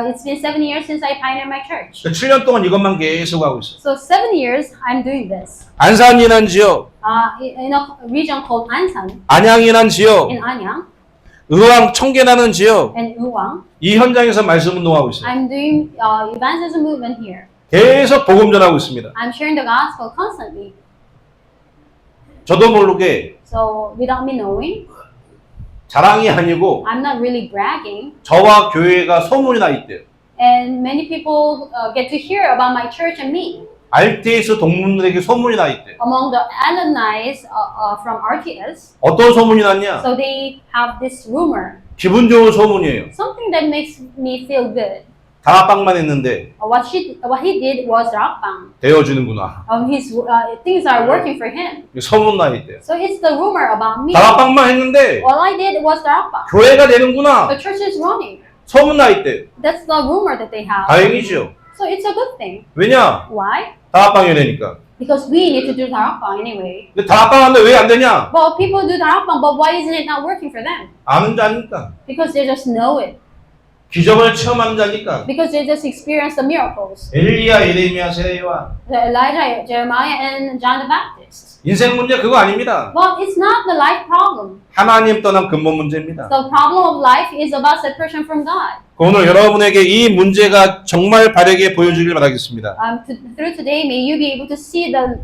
it's been 7 years since I pioneered my church.
그 7년 동안 이것만 계속 하고 있어요.
So 7 years I'm doing this.
안산이라는 지역,
In a region called Ansan
안양이라는 지역,
in Anyang
의왕 청계라는 지역,
and Uwang.
이 현장에서 말씀 운동하고 있어요.
I'm doing evangelism movement here.
계속 복음 전하고 있습니다.
I'm sharing the gospel constantly.
저도 모르게
So without me knowing,
자랑이 아니고
I'm not really bragging.
저와 교회가 소문이 나 있대요.
And many people get to hear about my church and me.
RTS 동문들에게 소문이 나 있대요.
Among the alumni from RTS,
어떤 소문이 났냐?
so they have this rumor,
기분 좋은 소문이에요.
something that makes me feel good.
다락방만 했는데
What he did was rakbang.
되어주는구나.
Things are working for him.
소문 나 있대요.
So it's the rumor about me.
다락방만 했는데
All I did was rakbang.
교회가 되는구나.
The church is running.
소문 나 있대요.
That's the rumor that they have.
다행이죠.
So it's a good thing.
왜냐?
Why?
다락방이 되니까.
Because we need to do darakbang anyway.
근데 다락방 하는데 왜 안 되냐?
Well, people do darakbang, but why isn't it not working for them?
아는 자니까.
Because they just know it.
기적을 체험하는 자니까.
Because they just experience the miracles.
엘리야, 예레미야, 세례요한.
Elijah, Jeremiah, and John the Baptist.
인생 문제 그거 아닙니다.
Well, it's not the life problem.
하나님 떠난 근본 문제입니다.
The problem of life is about separation from God.
오늘 여러분에게 이 문제가 정말 바르게 보여주길 바라겠습니다.
Through today, may you be able to see the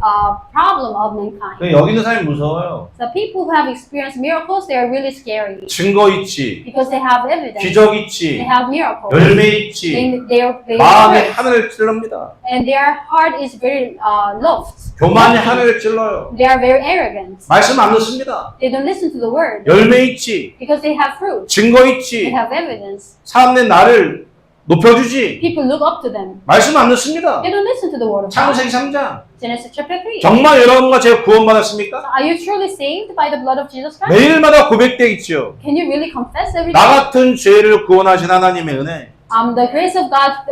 problem of mankind.
여기 있는 사람이 무서워요.
The people who have experienced miracles, they are really scary
증거 있지,
because they have evidence.
기적
They
있지,
have miracles.
열매 있지,
They
마음이 하늘을 찔릅니다.
and their heart is very lost.
교만이 하늘을 찔러요.
They are very arrogant.
말씀 안 듣습니다.
They don't listen to the word
열매 있지,
because they have fruit.
증거
They
있지,
have evidence.
사람들 나를 높여주지.
People look up to them.
말씀 안 듣습니다.
They don't listen to the word of God.
창세기 3장.
Genesis chapter 3.
정말 여러분과 제가 구원받았습니까?
Are you truly saved by the blood of Jesus Christ?
매일마다 고백되어 있죠.
Can you really confess every
나
day?
같은 죄를 구원하신 하나님의 은혜.
The grace of God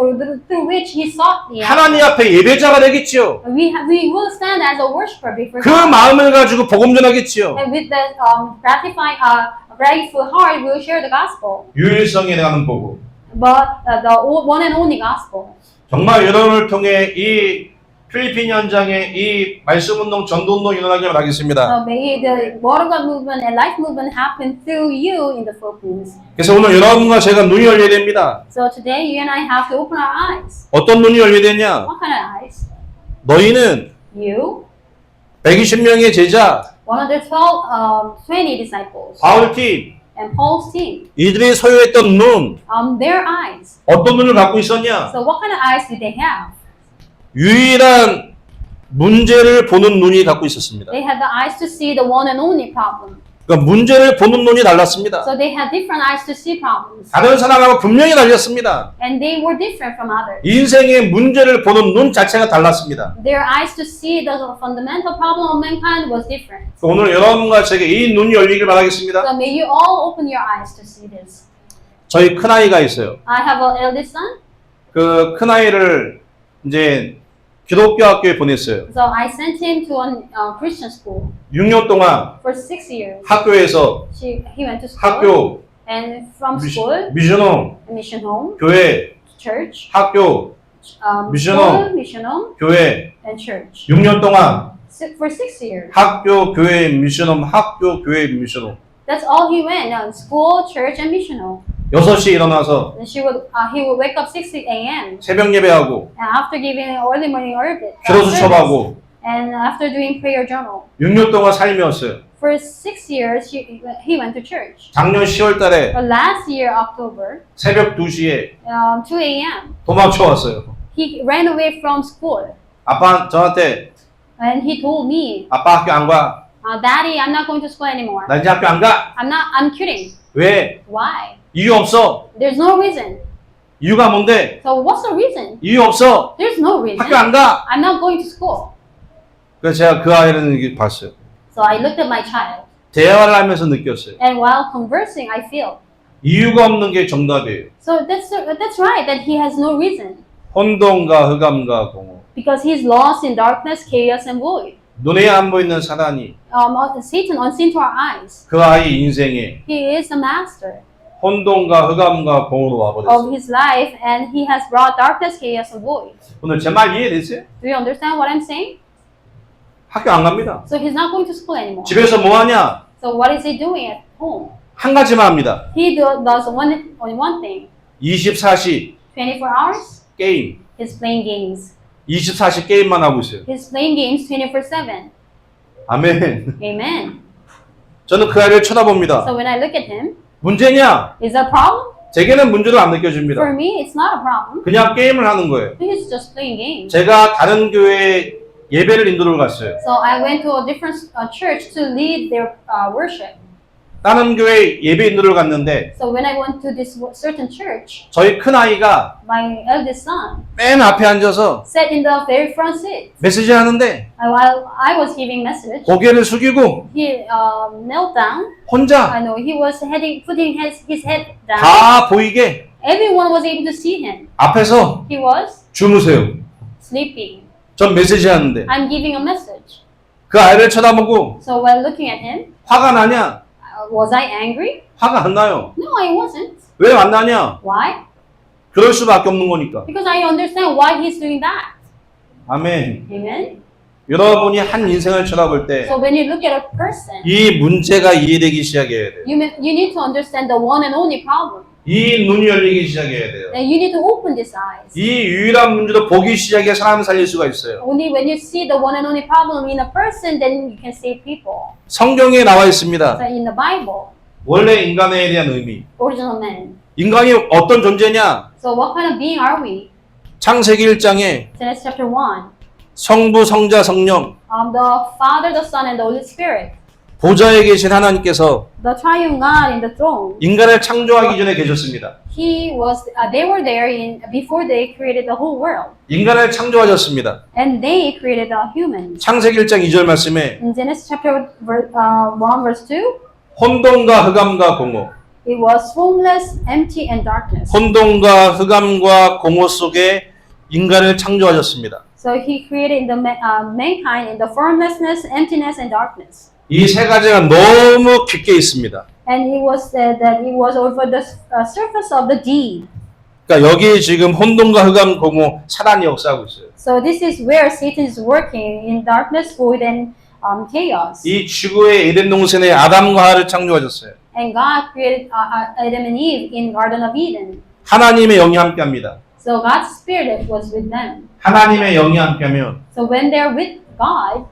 through which He sought the
하나님 앞에 예배자가 되겠지요.
we will stand as a worshiper before
그
God.
마음을 가지고 복음 전하겠지요.
And with that gratifying, grateful heart, we will share the gospel.
유일성에 대한 복음.
But the one and only gospel.
정말 여러분을 통해 이 필리핀 현장에 이 말씀운동, 전도운동 일어나길 바라겠습니다.
So may the Word of God movement and life movement happen through you in the Philippines.
그래서 오늘 여러분과 제가 눈이 열려야 됩니다.
So today you and I have to open our eyes.
어떤 눈이 열려야 되냐?
What kind of eyes?
너희는
You,
120명의 제자,
20 disciples,
바울팀,
and Paul's team.
이들이 소유했던 눈,
Their eyes.
어떤 눈을 갖고 있었냐?
So what kind of eyes did they have?
유일한 문제를 보는 눈이 갖고 있었습니다.
They had the eyes to see the one and only problem.
그러니까 문제를 보는 눈이 달랐습니다.
So they had different eyes to see problems.
다른 사람하고 분명히 달렸습니다.
And they were different from others.
인생의 문제를 보는 눈 자체가 달랐습니다.
Their eyes to see the fundamental problem of mankind was different.
오늘 여러분과 제게 이 눈이 열리길 바라겠습니다.
So may you all open your eyes to see this.
저희 큰아이가 있어요.
I have an eldest son.
그 큰아이를 이제 기독교 학교에 보냈어요.
So I sent him to a Christian school
6년 동안
for 6 years.
학교에서
He went to school.
학교,
And from school,
미션홈,
mission home,
교회,
church,
학교, mission home.
school, mission home,
교회,
and church.
6년 동안
For 6 years.
학교, 교회, 미션홈, 학교, 교회, 미션홈.
That's all he went. School, church, and mission home.
6시에 일어나서
And he would wake up 6 a.m.
새벽 예배하고
And after giving early morning
기도
service,
수첩하고
and after doing prayer journal.
6년 동안 삶이었어요.
For 6 years, he went to church.
작년 10월 달에
But last year, October,
새벽 2시에
2 a.m.,
도망쳐 왔어요.
he ran away from school.
아빠 저한테
And he told me,
아빠 학교 안 가.
Daddy, I'm not going to school anymore.
나 이제 학교 안 가.
I'm quitting.
왜?
Why?
이유 없어.
There's no reason.
이유가 뭔데?
So what's the reason?
이유 없어.
There's no reason.
학교 안 가.
I'm not going to school.
그래서 제가 그 아이를 이렇게 봤어요.
So I looked at my child.
대화를 하면서 느꼈어요.
And while conversing, I feel.
이유가 없는 게 정답이에요.
So that's right, that he has no reason.
혼돈과 흑암과 공허.
Because he's lost in darkness, chaos, and void.
눈에 안 보이는 사단이
Satan, unseen to our eyes,
그 아이 인생에
he is the master
혼돈과 흑암과 공허로
of
와버렸어요.
his life, and he has brought darkness, chaos, and void.
오늘 제 말 이해되세요?
Do you understand what I'm saying?
학교 안 갑니다.
So he's not going to school anymore.
집에서 뭐 하냐?
So what is he doing at home?
한 가지만 합니다.
He does only one thing.
24시
24 hours,
게임.
he's playing games.
24시 게임만 하고 있어요.
He's playing games 24/7.
아멘.
Amen.
저는 그 아이를 쳐다봅니다.
So when I look at him,
문제냐?
is that a problem?
제게는 문제로 안
For
느껴집니다.
me, it's not a problem.
그냥 게임을 하는 거예요.
He's just playing games.
제가 다른 교회에 예배를 인도를 갔어요.
So I went to a different church to lead their worship.
다른 교회 예배 인도를 갔는데
So when I went to this certain church,
저희 큰 아이가
my eldest son
맨 앞에 앉아서
sat in the very front seat.
메시지 하는데
While I was giving message,
고개를 숙이고
he knelt down.
혼자
I know he was putting his head down.
다 보이게
Everyone was able to see him.
앞에서
He was
주무세요.
sleeping.
전 메시지 하는데
I'm giving a message.
그 아이를 쳐다보고
So while looking at him,
화가 나냐?
was I angry?
화가 안 나요.
No, I wasn't.
왜 안 나냐?
Why?
그럴 수밖에 없는 거니까.
Because I understand why he's doing that.
아멘.
Amen.
여러분이 한 인생을 쳐다볼 때
So when you look at a person,
이 문제가 이해되기 시작해야 돼요.
you need to understand the one and only problem.
이 눈이 열리기 시작해야 돼요.
And you need to open these eyes.
이 유일한 문제도 보기 시작해 사람을 살릴 수가 있어요.
Only when you see the one and only problem in a person, then you can save people.
성경에 나와 있습니다.
So in the Bible,
원래 인간에 대한 의미.
original man.
인간이 어떤 존재냐?
So what kind of being are we?
창세기 1장에
Genesis chapter 1.
성부, 성자, 성령
The Father, the Son, and the Holy Spirit.
보좌에 계신 하나님께서
The triune God in the throne.
인간을 창조하기 전에 계셨습니다.
They were there before they created the whole world.
인간을 창조하셨습니다.
And they created the humans.
창세기 1장 2절 말씀에
In Genesis chapter 1 verse 2,
혼돈과 흑암과 공허
It was formless, empty, and darkness.
혼돈과 흑암과 공허 속에 인간을 창조하셨습니다.
So he created mankind in the formlessness, emptiness, and darkness.
이 세 가지가 너무 깊게 있습니다.
And it was said that it was over the surface of the deep.
그러니까 여기 지금 혼돈과 흑암, 공허, 사단이 역사하고 있어요.
So this is where Satan is working in darkness, void, and chaos.
이 지구의 에덴 동산에 아담과 하와를 창조하셨어요.
And God created Adam and Eve in Garden of Eden.
하나님의 영이 함께합니다.
So God's Spirit was with them.
하나님의 영이 함께하면
So when they're with God,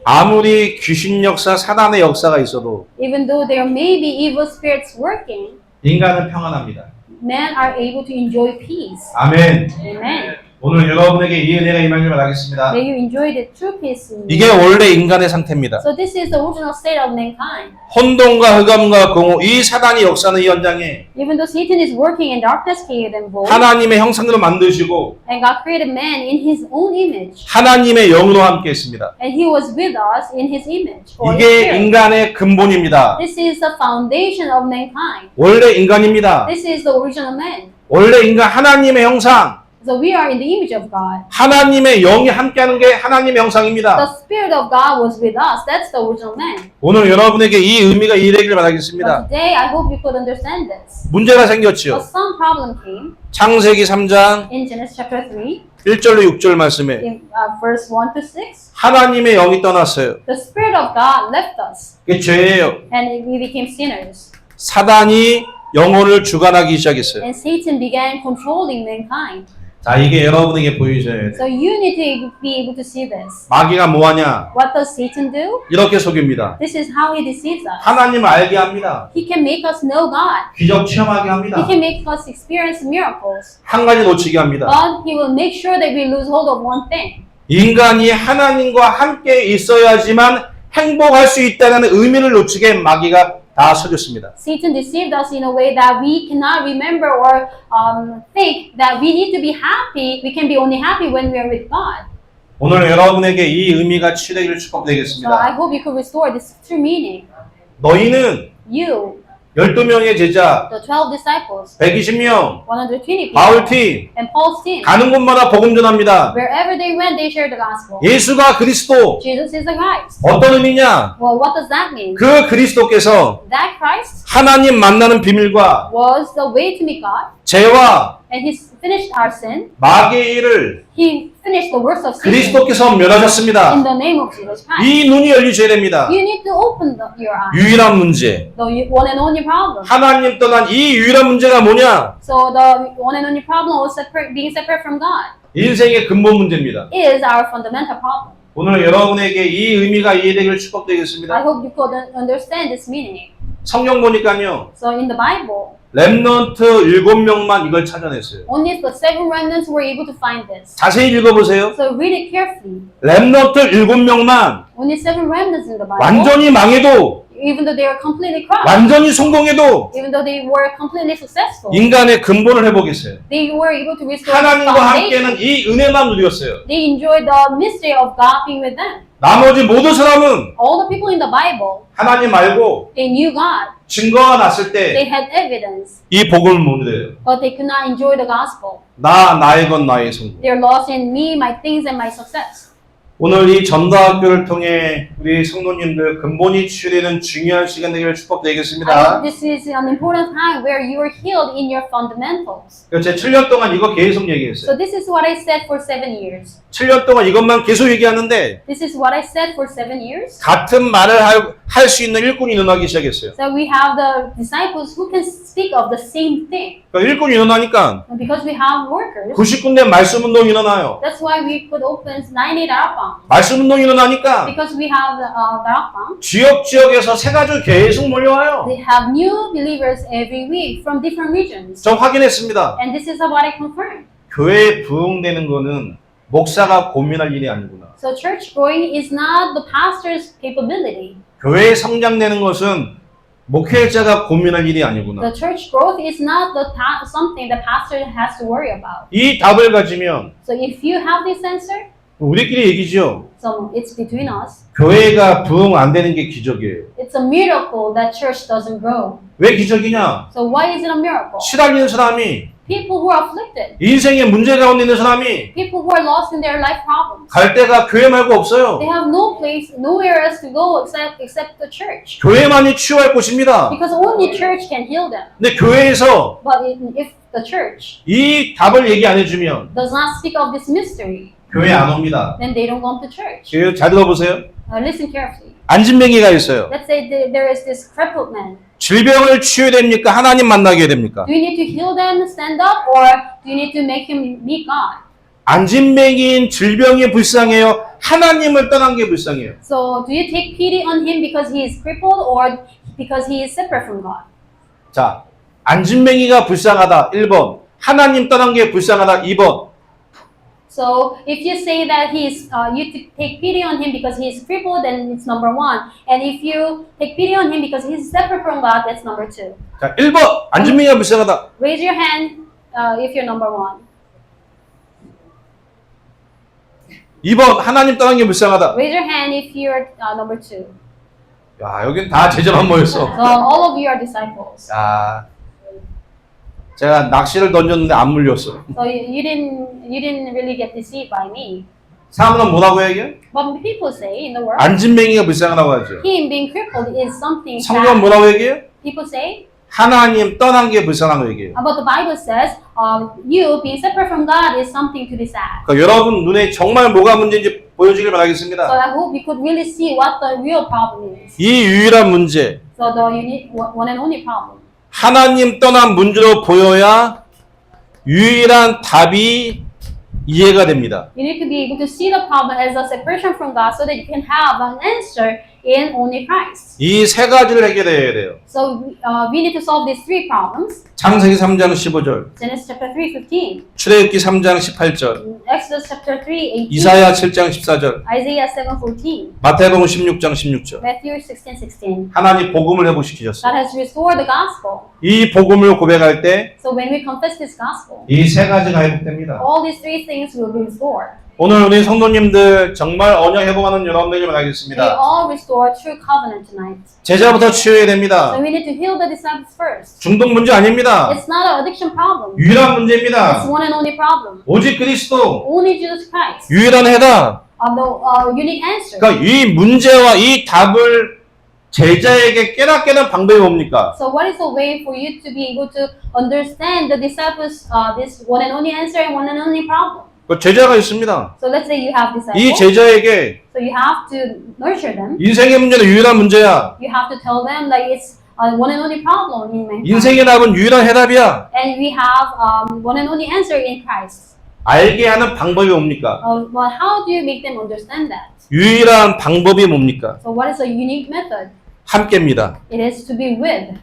아무리 귀신 역사, 사단의 역사가 있어도
even though there may be evil spirits working,
인간은 평안합니다.
men are able to enjoy peace.
아멘.
Amen.
오늘 여러분에게 이 은혜가 임하길 바라겠습니다.
May you enjoy the true peace in
이게
you.
원래 인간의 상태입니다.
So this is the original state of mankind.
혼돈과 흑암과 공허, 이 사단이 역사하는 이 현장에
Even though Satan is working in darkness, created them both,
하나님의 형상대로 만드시고
and God created man in His own image,
하나님의 영으로 함께 했습니다.
and He was with us in His image. Or His
이게
spirit.
인간의 근본입니다.
This is the foundation of mankind.
원래 인간입니다.
This is the original man.
원래 인간 하나님의 형상,
So we are in the image of God.
하나님의 영이 함께하는 게 하나님의
The
형상입니다.
Spirit of God was with us. That's the original man.
오늘 여러분에게 이 의미가 이해되길
But
바라겠습니다.
today, I hope you could understand this.
문제가
But
생겼죠.
some problem came
창세기 3장
in Genesis chapter 3,
1절로 6절 말씀에
in verse 1 to 6.
하나님의 영이 떠났어요.
The Spirit of God left us,
그게 죄예요.
and we became sinners.
사단이 영혼을 주관하기 시작했어요.
And Satan began controlling mankind.
자, 이게 여러분에게 보이셔야 돼요.
So you need to be able to see this.
마귀가 뭐하냐?
What does Satan do?
이렇게 속입니다.
This is how he deceives us.
하나님을 알게 합니다.
He can make us know God.
기적 체험하게
He
합니다.
can make us experience miracles.
한 가지 놓치게 합니다.
But he will make sure that we lose hold of one thing.
인간이 하나님과 함께 있어야지만 행복할 수 있다는 의미를 놓치게 마귀가 다 속였습니다.
Satan deceived us in a way that we cannot remember or think that we need to be happy. We can be only happy when we are with God.
오늘 여러분에게 이 의미가 치유되기를
So I
축복드리겠습니다.
hope you could restore this true meaning.
너희는
You,
12명의 제자,
the 12 disciples,
120명,
120 people,
바울팀,
and Paul's team,
가는 곳마다 복음 전합니다.
wherever they went, they shared the gospel.
예수가 그리스도.
Jesus is the Christ.
어떤 의미냐?
Well, what does that mean?
그 그리스도께서
That Christ
하나님 만나는 비밀과
was the way to meet God,
죄와
and He finished our sin.
마귀의 일을
He finished the works of sin
그리스도께서
in
멸하셨습니다.
the name of Jesus Christ.
이 눈이 열리셔야 됩니다.
You need to open your eyes.
유일한 문제.
The one and only problem.
하나님 떠난 이 유일한 문제가 뭐냐?
So the one and only problem was being separate from God
인생의 근본 문제입니다.
is our fundamental problem.
오늘 여러분에게 이 의미가 이해되기를
I
축복드리겠습니다.
hope you could understand this meaning.
성경 보니까요.
So in the Bible,
렘넌트 7명만 이걸 찾아냈어요.
only the 7 remnants were able to find this.
자세히 읽어보세요.
So read it carefully.
렘넌트 7명만
Only 7 remnants in the Bible.
완전히 망해도,
Even though they were completely corrupt.
완전히 성공해도
Even though they were completely successful.
인간의 근본을 회복했어요.
They were able to restore the
하나님과
foundation.
함께는 이 은혜만 누렸어요.
They enjoyed the mystery of God being with them.
나머지 모든 사람은
All the people in the Bible,
하나님 말고
they knew God.
증거가 났을 때
They had evidence,
이 복음을 못 누려요.
but they could not enjoy the gospel.
나의 것, 나의 성공.
They're lost in me, my things, and my success.
오늘 이 전도학교를 통해 우리 성도님들 근본이 치유되는 중요한 시간 되기를
I
축복드리겠습니다.
hope this is an important time where you are healed in your fundamentals.
제 7년 동안 이거 계속 얘기했어요.
So this is what I said for 7 years.
7년 동안 이것만 계속 얘기하는데
This is what I said for 7 years.
같은 말을 할 수 있는 일꾼이 일어나기 시작했어요.
So we have the disciples who can speak of the same thing.
그러니까 일꾼이 일어나니까
And because we have workers,
99대 말씀 운동이 일어나요.
that's why we could open 98 Darakbang.
말씀 운동이 일어나니까
Because we have Darakbang,
지역에서 새 가족 계속 몰려와요.
they have new believers every week from different regions.
저 확인했습니다.
And this is what I confirmed.
교회 부흥되는 거는 목사가 고민할 일이 아니구나.
So church growing is not the pastor's capability.
교회 성장되는 것은 목회자가 고민할 일이 아니구나.
The church growth is not something the pastor has to worry about.
이 답을 가지면
So if you have this answer,
우리끼리 얘기죠.
So it's between us.
교회가 부흥 안 되는 게 기적이에요.
It's a miracle that church doesn't grow.
왜 기적이냐?
So why is it a miracle?
시달리는 사람이,
People who are afflicted,
인생의 문제 가운데 있는 사람이
people who are lost in their life problems,
갈 데가 교회 말고 없어요.
they have no place, nowhere else to go except the church.
교회만이 치유할 곳입니다.
Because only church can heal them.
근데 교회에서
But if the church
이 답을 얘기 안 해주면
does not speak of this mystery,
교회 안 옵니다.
then they don't come to church.
교회 잘 들어보세요.
Listen carefully.
안진뱅이가 있어요.
Let's say there is this crippled man.
질병을 치유됩니까? 하나님 만나게 해야 됩니까?
Do you need to heal them, stand up, or do you need to make him meet God?
안진뱅이인 질병이 불쌍해요? 하나님을 떠난 게 불쌍해요?
So do you take pity on him because he is crippled or because he is separate from God?
자, 안진뱅이가 불쌍하다. 1번. 하나님 떠난 게 불쌍하다. 2번.
So if you say that you take pity on him because he is crippled, then it's number one. And if you take pity on him because he is separate from God, that's number two.
자, 1번. 안진뱅이가 불쌍하다.
Raise your hand if you're number one.
2번. 하나님 떠난 게 불쌍하다.
Raise your hand if you're number two.
야, 여긴 다 제자만 모였어.
So all of you are disciples.
야, 제가 낚시를 던졌는데 안 물렸어.
So you didn't really get deceived by me.
사람은 뭐라고 얘기해?
But people say in the world,
안진뱅이가 불쌍하다고 하죠.
him being crippled is something
성경은
bad.
뭐라고 얘기해요?
People say,
하나님 떠난 게 불쌍하다고 얘기해요.
but the Bible says, you being separate from God is something to be sad.
그러니까 여러분 눈에 정말 뭐가 문제인지 보여주길
So
바라겠습니다.
I hope you could really see what the real problem is.
이 유일한 문제,
So the unique, one and only problem.
하나님 떠난 문제로 보여야 유일한 답이 이해가 됩니다.
You need to be able to see the problem as a separation from God so that you can have an answer in only Christ.
이 세 가지를 해결해야 돼요.
So we need to solve these three problems.
창세기 3장 15절,
Genesis chapter 3:15,
출애굽기 3장 18절,
Exodus chapter 3:18,
이사야 7장 14절,
Isaiah 7:14,
마태복음 16장 16절.
Matthew 16:16.
하나님 복음을
God
회복시키셨어요.
has restored the gospel.
이 복음을 고백할 때 이
So when we confess this gospel,
세 가지가 회복됩니다.
all these three things will be restored.
오늘 우리 성도님들 정말 언약 회복하는 여러분들이
They
바라겠습니다.
all restore true covenant tonight.
제자부터 치유해야
So
됩니다.
we need to heal the disciples first.
중독 문제 아닙니다.
It's not an addiction problem.
유일한
It's
문제입니다.
one and only problem.
오직 그리스도
Only Jesus Christ.
유일한 해답.
The unique answer.
그러니까 이 문제와 이 답을 제자에게 깨닫게 방법이 뭡니까?
So what is the way for you to be able to understand the disciples this one and only answer and one and only problem?
그 제자가 있습니다.
So let's say you have
이
disciples.
제자에게
So you have to nurture them.
인생의 문제는 유일한 문제야.
You have to tell them that it's one and only problem in mankind.
인생의 답은 유일한 해답이야.
And we have one and only answer in Christ.
알게 하는 방법이 뭡니까?
But how do you make them understand that?
유일한 방법이 뭡니까?
So what is a unique method?
함께입니다.
It is to be with.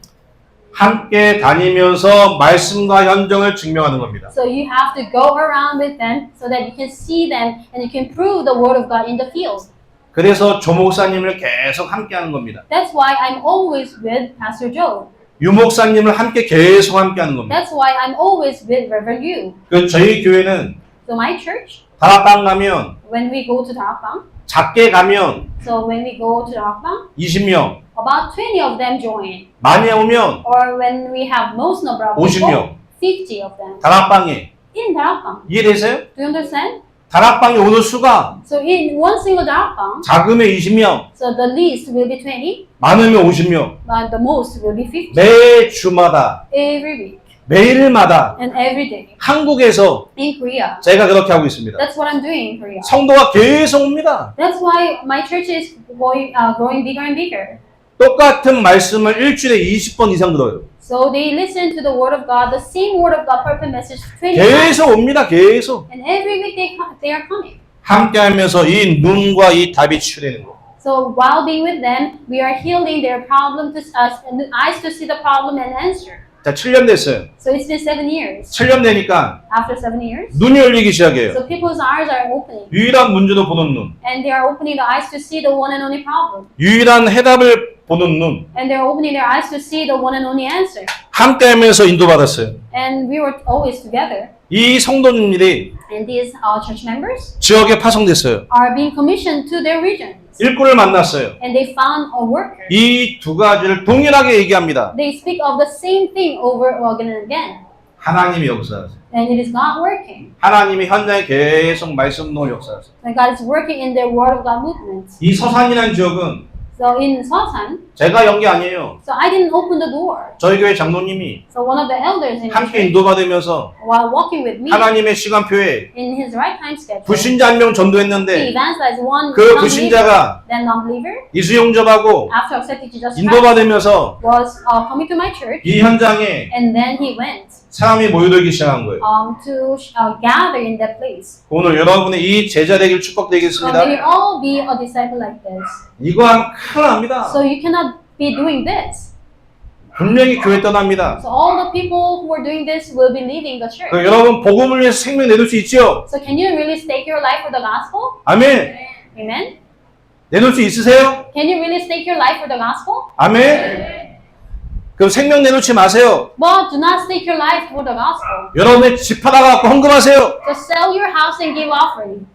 함께 다니면서 말씀과 현정을 증명하는 겁니다.
So you have to go around with them so that you can see them and you can prove the word of God in the field.
그래서 조 목사님을 계속 함께하는 겁니다.
That's why I'm always with Pastor Joe.
유 목사님을 함께 계속 함께하는 겁니다.
That's why I'm always with Reverend Yu.
그 저희 교회는
So my church,
다락방 가면
when we go to the Hakbang,
작게 가면
so when we go to the Hakbang,
20명,
about 20 of them join.
많이 오면
Or when we have most number of
50
people,
명.
50 of them.
다락방에
In the Hakbang.
이해되세요?
Do you understand?
다락방에 오는 수가
So in one single Hakbang,
작으면 20명,
so the least will be 20,
많으면 50명.
but the most will be 50
매 주마다,
every week
매일마다
and every day.
한국에서
In Korea.
제가 그렇게 하고 있습니다.
That's what I'm doing in Korea.
성도가 계속 옵니다.
That's why my church is growing bigger and bigger.
똑같은 말씀을 일주일에 20번 이상 들어요.
So they listen to the word of God, the same word of God, purpose message 20 times.
계속 옵니다. 계속.
And every week they are coming.
함께하면서 이 눈과 이 답이 치유되는 거.
So while being with them, we are healing their problem to us and the eyes to see the problem and answer.
자, 7년 됐어요.
So it's been 7 years.
7년 되니까
After 7 years,
눈이 열리기 시작해요.
so people's eyes are opening.
유일한 문제도 보는 눈,
And they are opening the eyes to see the one and only problem.
유일한 해답을 보는 눈,
And they're opening their eyes to see the one and only answer.
함께하면서 인도받았어요.
And we were always together.
이 성도님들이
And these church members
지역에 파송됐어요.
are being commissioned to their regions.
일꾼을 만났어요.
And they found a worker.
이 두 가지를 동일하게 얘기합니다.
They speak of the same thing over again and again.
하나님이 역사하세요.
And it is not working.
하나님이 현장에 계속 말씀 놓은 역사하세요.
And God is working in their Word of God movement.
이 서산이라는 지역은
So in Sosan,
제가 연 게 아니에요.
so I didn't open the door.
저희 교회 장로님이
So one of the elders in the
함께
church,
인도받으면서
while walking with me
하나님의 시간표에
in his right time schedule,
불신자 한 명
he
전도했는데
evangelized one
그
non-believer,
불신자가
then non-believer,
이수용접하고
after accepting Jesus Christ,
인도받으면서
was coming to my church,
이 현장에
and then he went
사람이 모여들기 시작한 거예요.
to gather in that place.
오늘 여러분의 이 제자 되길
So
축복되겠습니다.
may you all be a disciple like this.
이거 하면 큰일 납니다.
So you cannot be doing this.
분명히 교회 떠납니다.
So all the people who are doing this will be leaving the church.
그 여러분 복음을 위해서 생명 내놓을 수 있죠?
So can you really stake your life for the gospel?
아멘.
Amen.
내놓을 수 있으세요?
Can you really stake your life for the gospel?
아멘. 그럼 생명 내놓지 마세요.
But do not stake your life for the gospel.
여러분의 집 하나 갖고 헌금하세요.
Just sell your house and give offering.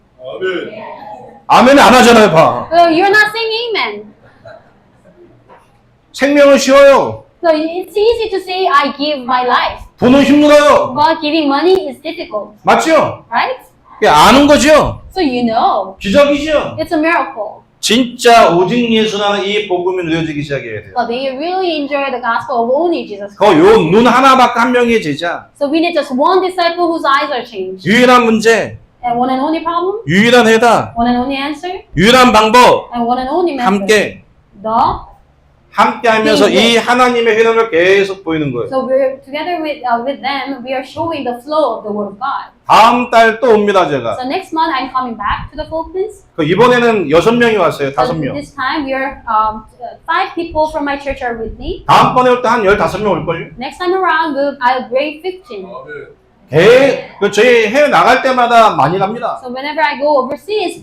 아멘 안 하잖아요, 봐.
So you're not saying amen.
생명은 쉬워요.
So it's easy to say I give my life,
돈은 힘들어요.
but giving money is difficult,
맞죠?
right?
아는 거죠?
So you know,
기적이죠?
it's a miracle.
진짜 오직 예수라는 이 복음이 누려지기 시작해야 돼요.
So they really enjoy the gospel of only Jesus
그
Christ.
요 눈 하나밖에 한 명의 제자.
So we need just one disciple whose eyes are changed.
유일한 문제,
And one and only problem,
유일한 해답,
one and only answer,
유일한 방법.
and one and only method.
함께
The
하면서 이 하나님의 흐름을 계속 보이는 거예요.
So we're together with them. We are showing the flow of the Word of God.
다음 달 또 옵니다, 제가.
So next month I'm coming back to the Philippines.
그 이번에는 6명이 왔어요.
So
5명.
this time we are 5 people from my church are with me.
다음번에 올 때 한 15명 올걸요?
Next time around I'll bring 15.
저희 해외 나갈 때마다 많이 갑니다.
So whenever I go overseas,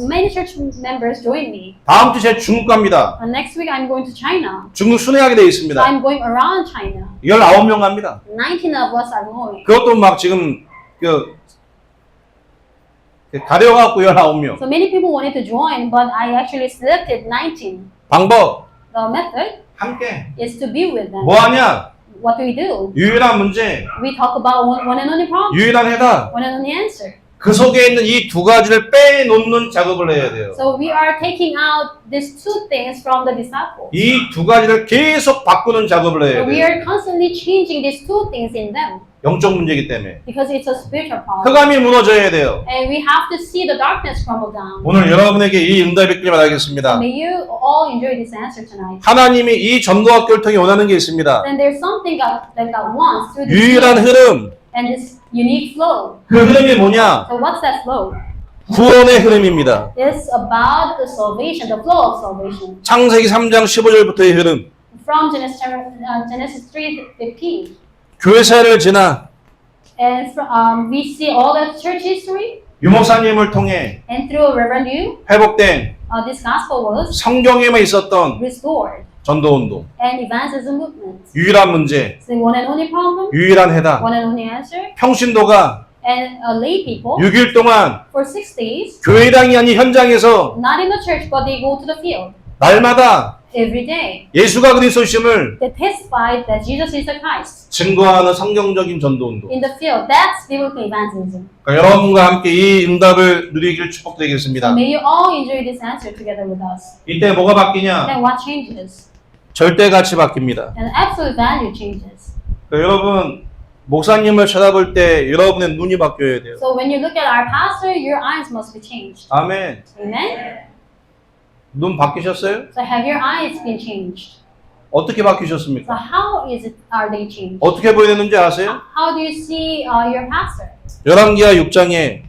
many church members join me.
다음 주 제 중국 갑니다.
And next week I'm going to China.
중국 순회하게 돼 있습니다.
I'm going around China.
19명 갑니다.
19 of us are going.
그것도 막 지금 가려갖고 19명.
So many people wanted to join, but I actually selected 19.
방법
The method
함께
is to be with them.
뭐 하냐?
What do we do?
유일한 문제,
We talk about one and only problem,
유일한 해답.
one and only answer.
그 속에 있는 이 두 가지를 빼놓는 작업을 해야 돼요.
So we are taking out these two things from the disciples.
이 두 가지를 계속 바꾸는 작업을
So
해야
we
돼요.
are constantly changing these two things in them
영적 문제이기 때문에.
because it's a spiritual problem.
흑암이 무너져야 돼요.
And we have to see the darkness crumble down.
오늘 여러분에게 이 응답이 있길 바라겠습니다.
May you all enjoy this answer tonight.
하나님이 이 전도학교를 통해 원하는 게 있습니다.
Then there's something that God wants through this
유일한
year,
흐름.
and this unique flow.
그 흐름이 뭐냐?
So what's that flow?
구원의 흐름입니다.
It's about the salvation, the flow of salvation.
창세기 3장 15절부터의 흐름.
From Genesis 3:15.
교회 사회를 지나
And we see all the church history,
유목사님을 통해
and through Reverend Yu,
회복된
this gospel was
성경에만 있었던
restored.
전도운동.
And evangelism movement.
유일한 문제,
So one and only problem,
유일한 해답.
one and only answer,
평신도가
and lay people
6일 동안
for 6 days,
교회당이 아닌 현장에서
not in the church, but they go to the field
날마다
every day.
예수가 그리스도심을
They testified that Jesus is the Christ
증거하는 성경적인 전도운동.
in the field. That's biblical evangelism.
그러니까 여러분과 함께 이 응답을 누리길
So
축복드리겠습니다.
may you all enjoy this answer together with us.
이때 뭐가 바뀌냐?
Then what changes?
절대 가치 바뀝니다.
And absolute value changes.
그러니까 여러분 목사님을 쳐다볼 때 여러분의 눈이 바뀌어야 돼요.
So when you look at our pastor, your eyes must be changed.
아멘.
Amen?
눈 바뀌셨어요?
So have your eyes been changed?
어떻게
So
바뀌셨습니까?
how are they changed?
어떻게 보이는지 아세요?
How do you see your pastor?
열왕기하 6장에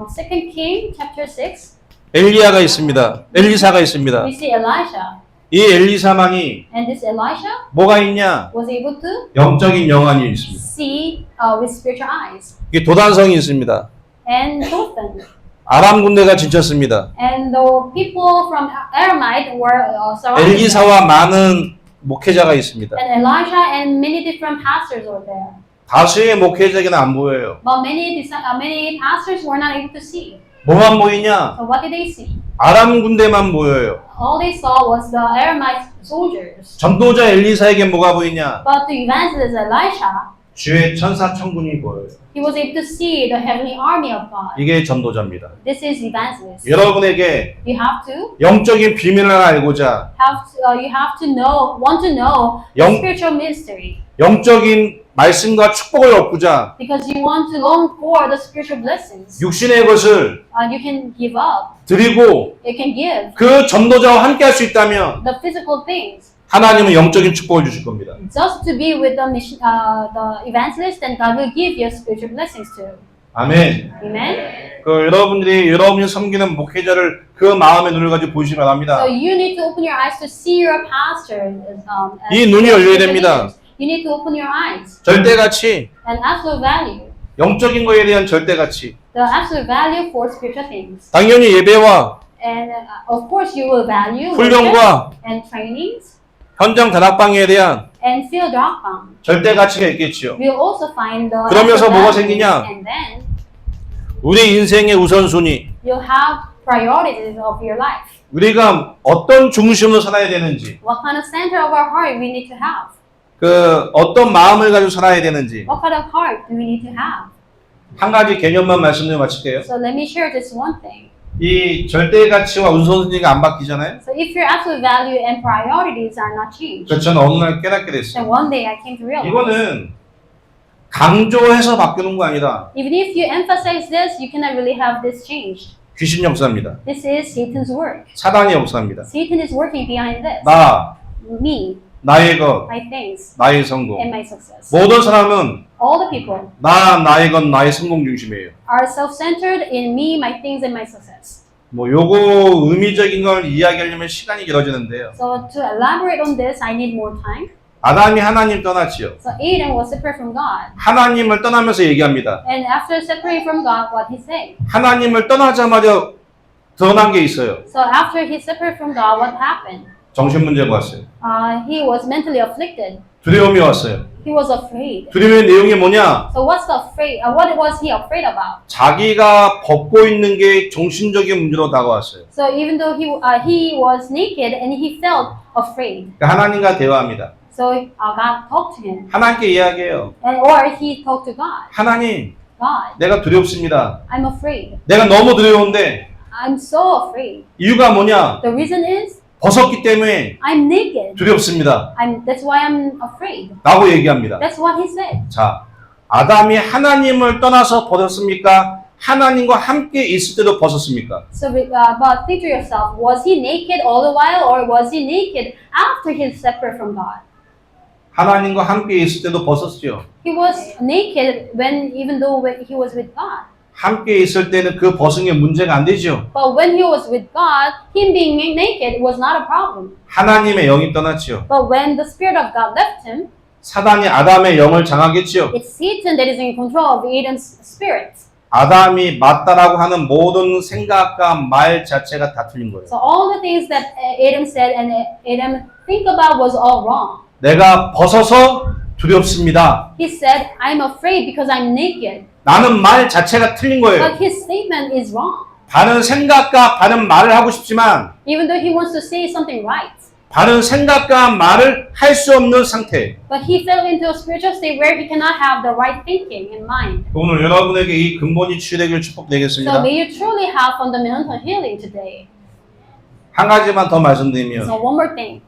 2 King chapter 6,
엘리야가 있습니다. 엘리사가 있습니다.
we see Elisha.
이 엘리사만이
And this Elisha
뭐가 있냐?
was able to
영적인 영안이 있습니다.
see with spiritual eyes.
이게 도단성이 있습니다.
And Dothan.
아람 군대가 지쳤습니다.
And the people from Aramite were surrounded.
엘리사와 많은 목회자가 있습니다.
And Elijah and many different pastors were there.
다수의 목회자에게는 안 보여요.
But many pastors were not able to see.
뭐만 보이냐?
So what did they see?
아람 군대만 보여요.
All they saw was the Aramite soldiers.
전도자 엘리사에게 뭐가 보이냐?
But the evangelist Elisha,
주의 천사 천군이 보여요.
he was able to see the heavenly army of God.
이게 전도자입니다.
This is evangelist.
여러분에게
You have to
영적인 비밀을 알고자
you have to want to know
영-
spiritual mystery
영적인 말씀과 축복을 얻고자
because you want to long for the spiritual blessings.
육신의 것을
You can give up.
드리고
You can give
그 전도자와 함께 할 수 있다면
the physical things
하나님은 영적인 축복을 주실 겁니다.
just to be with the evangelist, and God will give you spiritual blessings too.
아멘.
Amen.
여러분이 섬기는 목회자를 그 마음의 눈을 가지고 보시기 바랍니다.
So you need to open your eyes to see your pastor.
이 눈이 열려야 됩니다.
You need to open your eyes.
절대가치,
And absolute value.
영적인 거에 대한 절대가치.
The absolute value for spiritual things.
당연히 예배와
And of course you will value
훈련과
worship and trainings
현장 다락방에 대한
and field rockbound.
절대가치가 있겠지요.
We'll also find the
그러면서
absolute
뭐가
values,
생기냐?
and then
우리 인생의 우선순위,
you'll have priorities of your life.
우리가 어떤 중심으로 살아야 되는지,
What kind of center of our heart we need to have?
어떤 마음을 가지고 살아야 되는지
What kind of heart do we need to have?
한 가지 개념만 말씀드리고 마칠게요.
So let me share this one thing.
이 절대가치와 우선순위가 안 바뀌잖아요.
So if your absolute value and priorities are not changed,
그래서 저는 어느 날 깨닫게
then
됐어요.
one day I came to realize,
이거는 강조해서 바뀌는 거 아니다.
even if you emphasize this, you cannot really have this changed.
귀신 역사입니다.
This is Satan's work.
사단의 역사입니다.
Satan is working behind this.
나,
Me,
나의 것,
my things,
나의
and
성공.
my success.
모든 사람은
All the people
나의 것, 나의 성공 중심이에요.
are self-centered in me, my things, and my success.
요거 의미적인 걸 이야기하려면 시간이 길어지는데요.
So to elaborate on this, I need more time.
아담이 하나님 떠났지요.
So Adam was separate from God.
하나님을 떠나면서 얘기합니다.
And after separating from God, what he said?
하나님을 떠나자마자 드러난 게 있어요.
So after he separated from God, what happened?
정신 문제가 왔어요.
He was mentally afflicted.
두려움이 왔어요.
He was afraid.
두려움의 내용이 뭐냐?
So what was he afraid about?
자기가 벗고 있는 게 정신적인 문제로 다가왔어요.
So even though he was naked and he felt afraid,
그러니까 하나님과 대화합니다.
so God talked to him,
하나님께 이야기해요.
or he talked to God.
하나님,
God,
내가 두렵습니다.
I'm afraid.
내가 너무 두려운데
I'm so afraid.
이유가 뭐냐?
The reason is
벗었기 때문에
I'm naked.
두렵습니다.
That's why I'm afraid.
라고 얘기합니다.
That's what he said.
자, 아담이 하나님을 떠나서 벗었습니까? 하나님과 함께 있을 때도 벗었습니까?
So, but think to yourself: was he naked all the while, or was he naked after he separate from God?
하나님과 함께 있을 때도 벗었죠.
He was naked even though he was with God.
함께 있을 때는 그 벗은 게 문제가 안 되죠.
But when he was with God, him being naked was not a problem.
하나님의 영이 떠났죠.
But when the Spirit of God left him,
사단이 아담의 영을 장악했죠.
it's Satan that is in control of Adam's spirit.
아담이 맞다라고 하는 모든 생각과 말 자체가 다 틀린 거예요.
So all the things that Adam said and Adam think about was all wrong.
내가 벗어서 두렵습니다.
He said, I'm afraid because I'm naked.
나는 말 자체가 틀린 거예요.
But his statement is wrong.
바른 생각과 바른 말을 하고 싶지만
Even though he wants to say something right.
바른 생각과 말을 할 수 없는 상태.
But he fell into a spiritual state where he cannot have the right thinking in mind.
오늘 여러분에게 이 근본이 치유되길
So
축복드리겠습니다.
may you truly have fundamental healing today.
한 가지만 더 말씀드리면
So one more thing.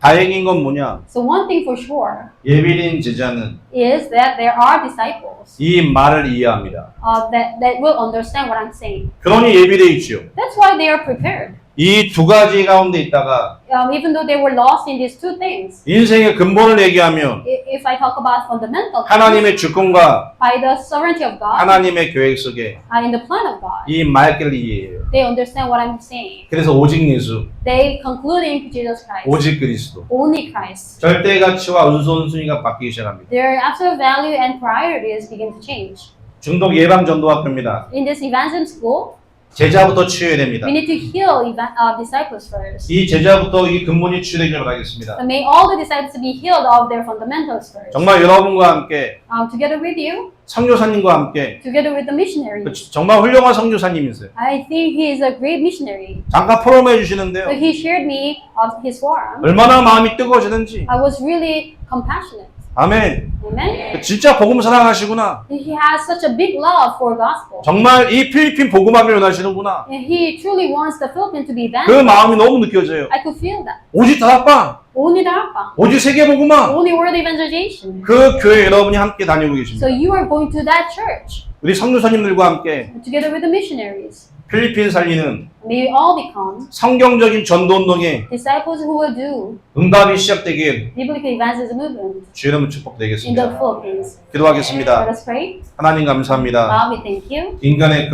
다행인 건 뭐냐?
So one thing for sure
예비린 제자는
is that there are disciples
이 말을 이해합니다.
that will understand what I'm saying.
그러니 예비돼 있죠.
That's why they are prepared.
이 두 가지 가운데 있다가
Even though they were lost in these two things.
인생의 근본을 얘기하면
If I talk about fundamental things,
하나님의 주권과
by the sovereignty of God,
하나님의 계획 속에
in the plan of God,
이 말귀를 이해해요.
they understand what I'm saying.
그래서 오직 예수,
They conclude in Jesus Christ.
오직 그리스도.
Only Christ.
절대 가치와 우선순위가 바뀌기 시작합니다.
Their absolute value and priorities begin to change.
중독 예방 전도학교입니다.
In this evangelism school,
제자부터 치유해야 됩니다.
We need to heal disciples first.
이 제자부터 이 근본이 치유되길 바라겠습니다.
And may all the disciples be healed of their fundamentals first.
정말 여러분과 함께
Together with you,
선교사님과 함께
together with the missionaries.
정말 훌륭한 선교사님이세요.
I think he is a great missionary.
잠깐 포럼해 주시는데요.
So he shared me of his forum.
얼마나 마음이 뜨거워지는지.
I was really compassionate.
아멘.
Amen.
진짜 복음 사랑하시구나.
He has such a big love for gospel.
정말 이 필리핀 복음하기를 원하시는구나.
And he truly wants the Philippines to be
그
evangelized.
마음이 너무 느껴져요.
I could feel that.
오직 다락방,
Only Darpa.
오직 세계 복음화.
Only word evangelization.
그 교회 여러분이 함께 다니고 계십니다.
So you are going to that church
우리 선교사님들과 함께
together with the missionaries.
필리핀 살리는
May we all become
성경적인 전도 운동에
disciples who will do
응답이 시작되길
biblical evangelism movement
주 이름으로
in the
축복되겠습니다.
Philippines. Let
기도하겠습니다.
us pray.
하나님 감사합니다.
God, we thank you.
인간의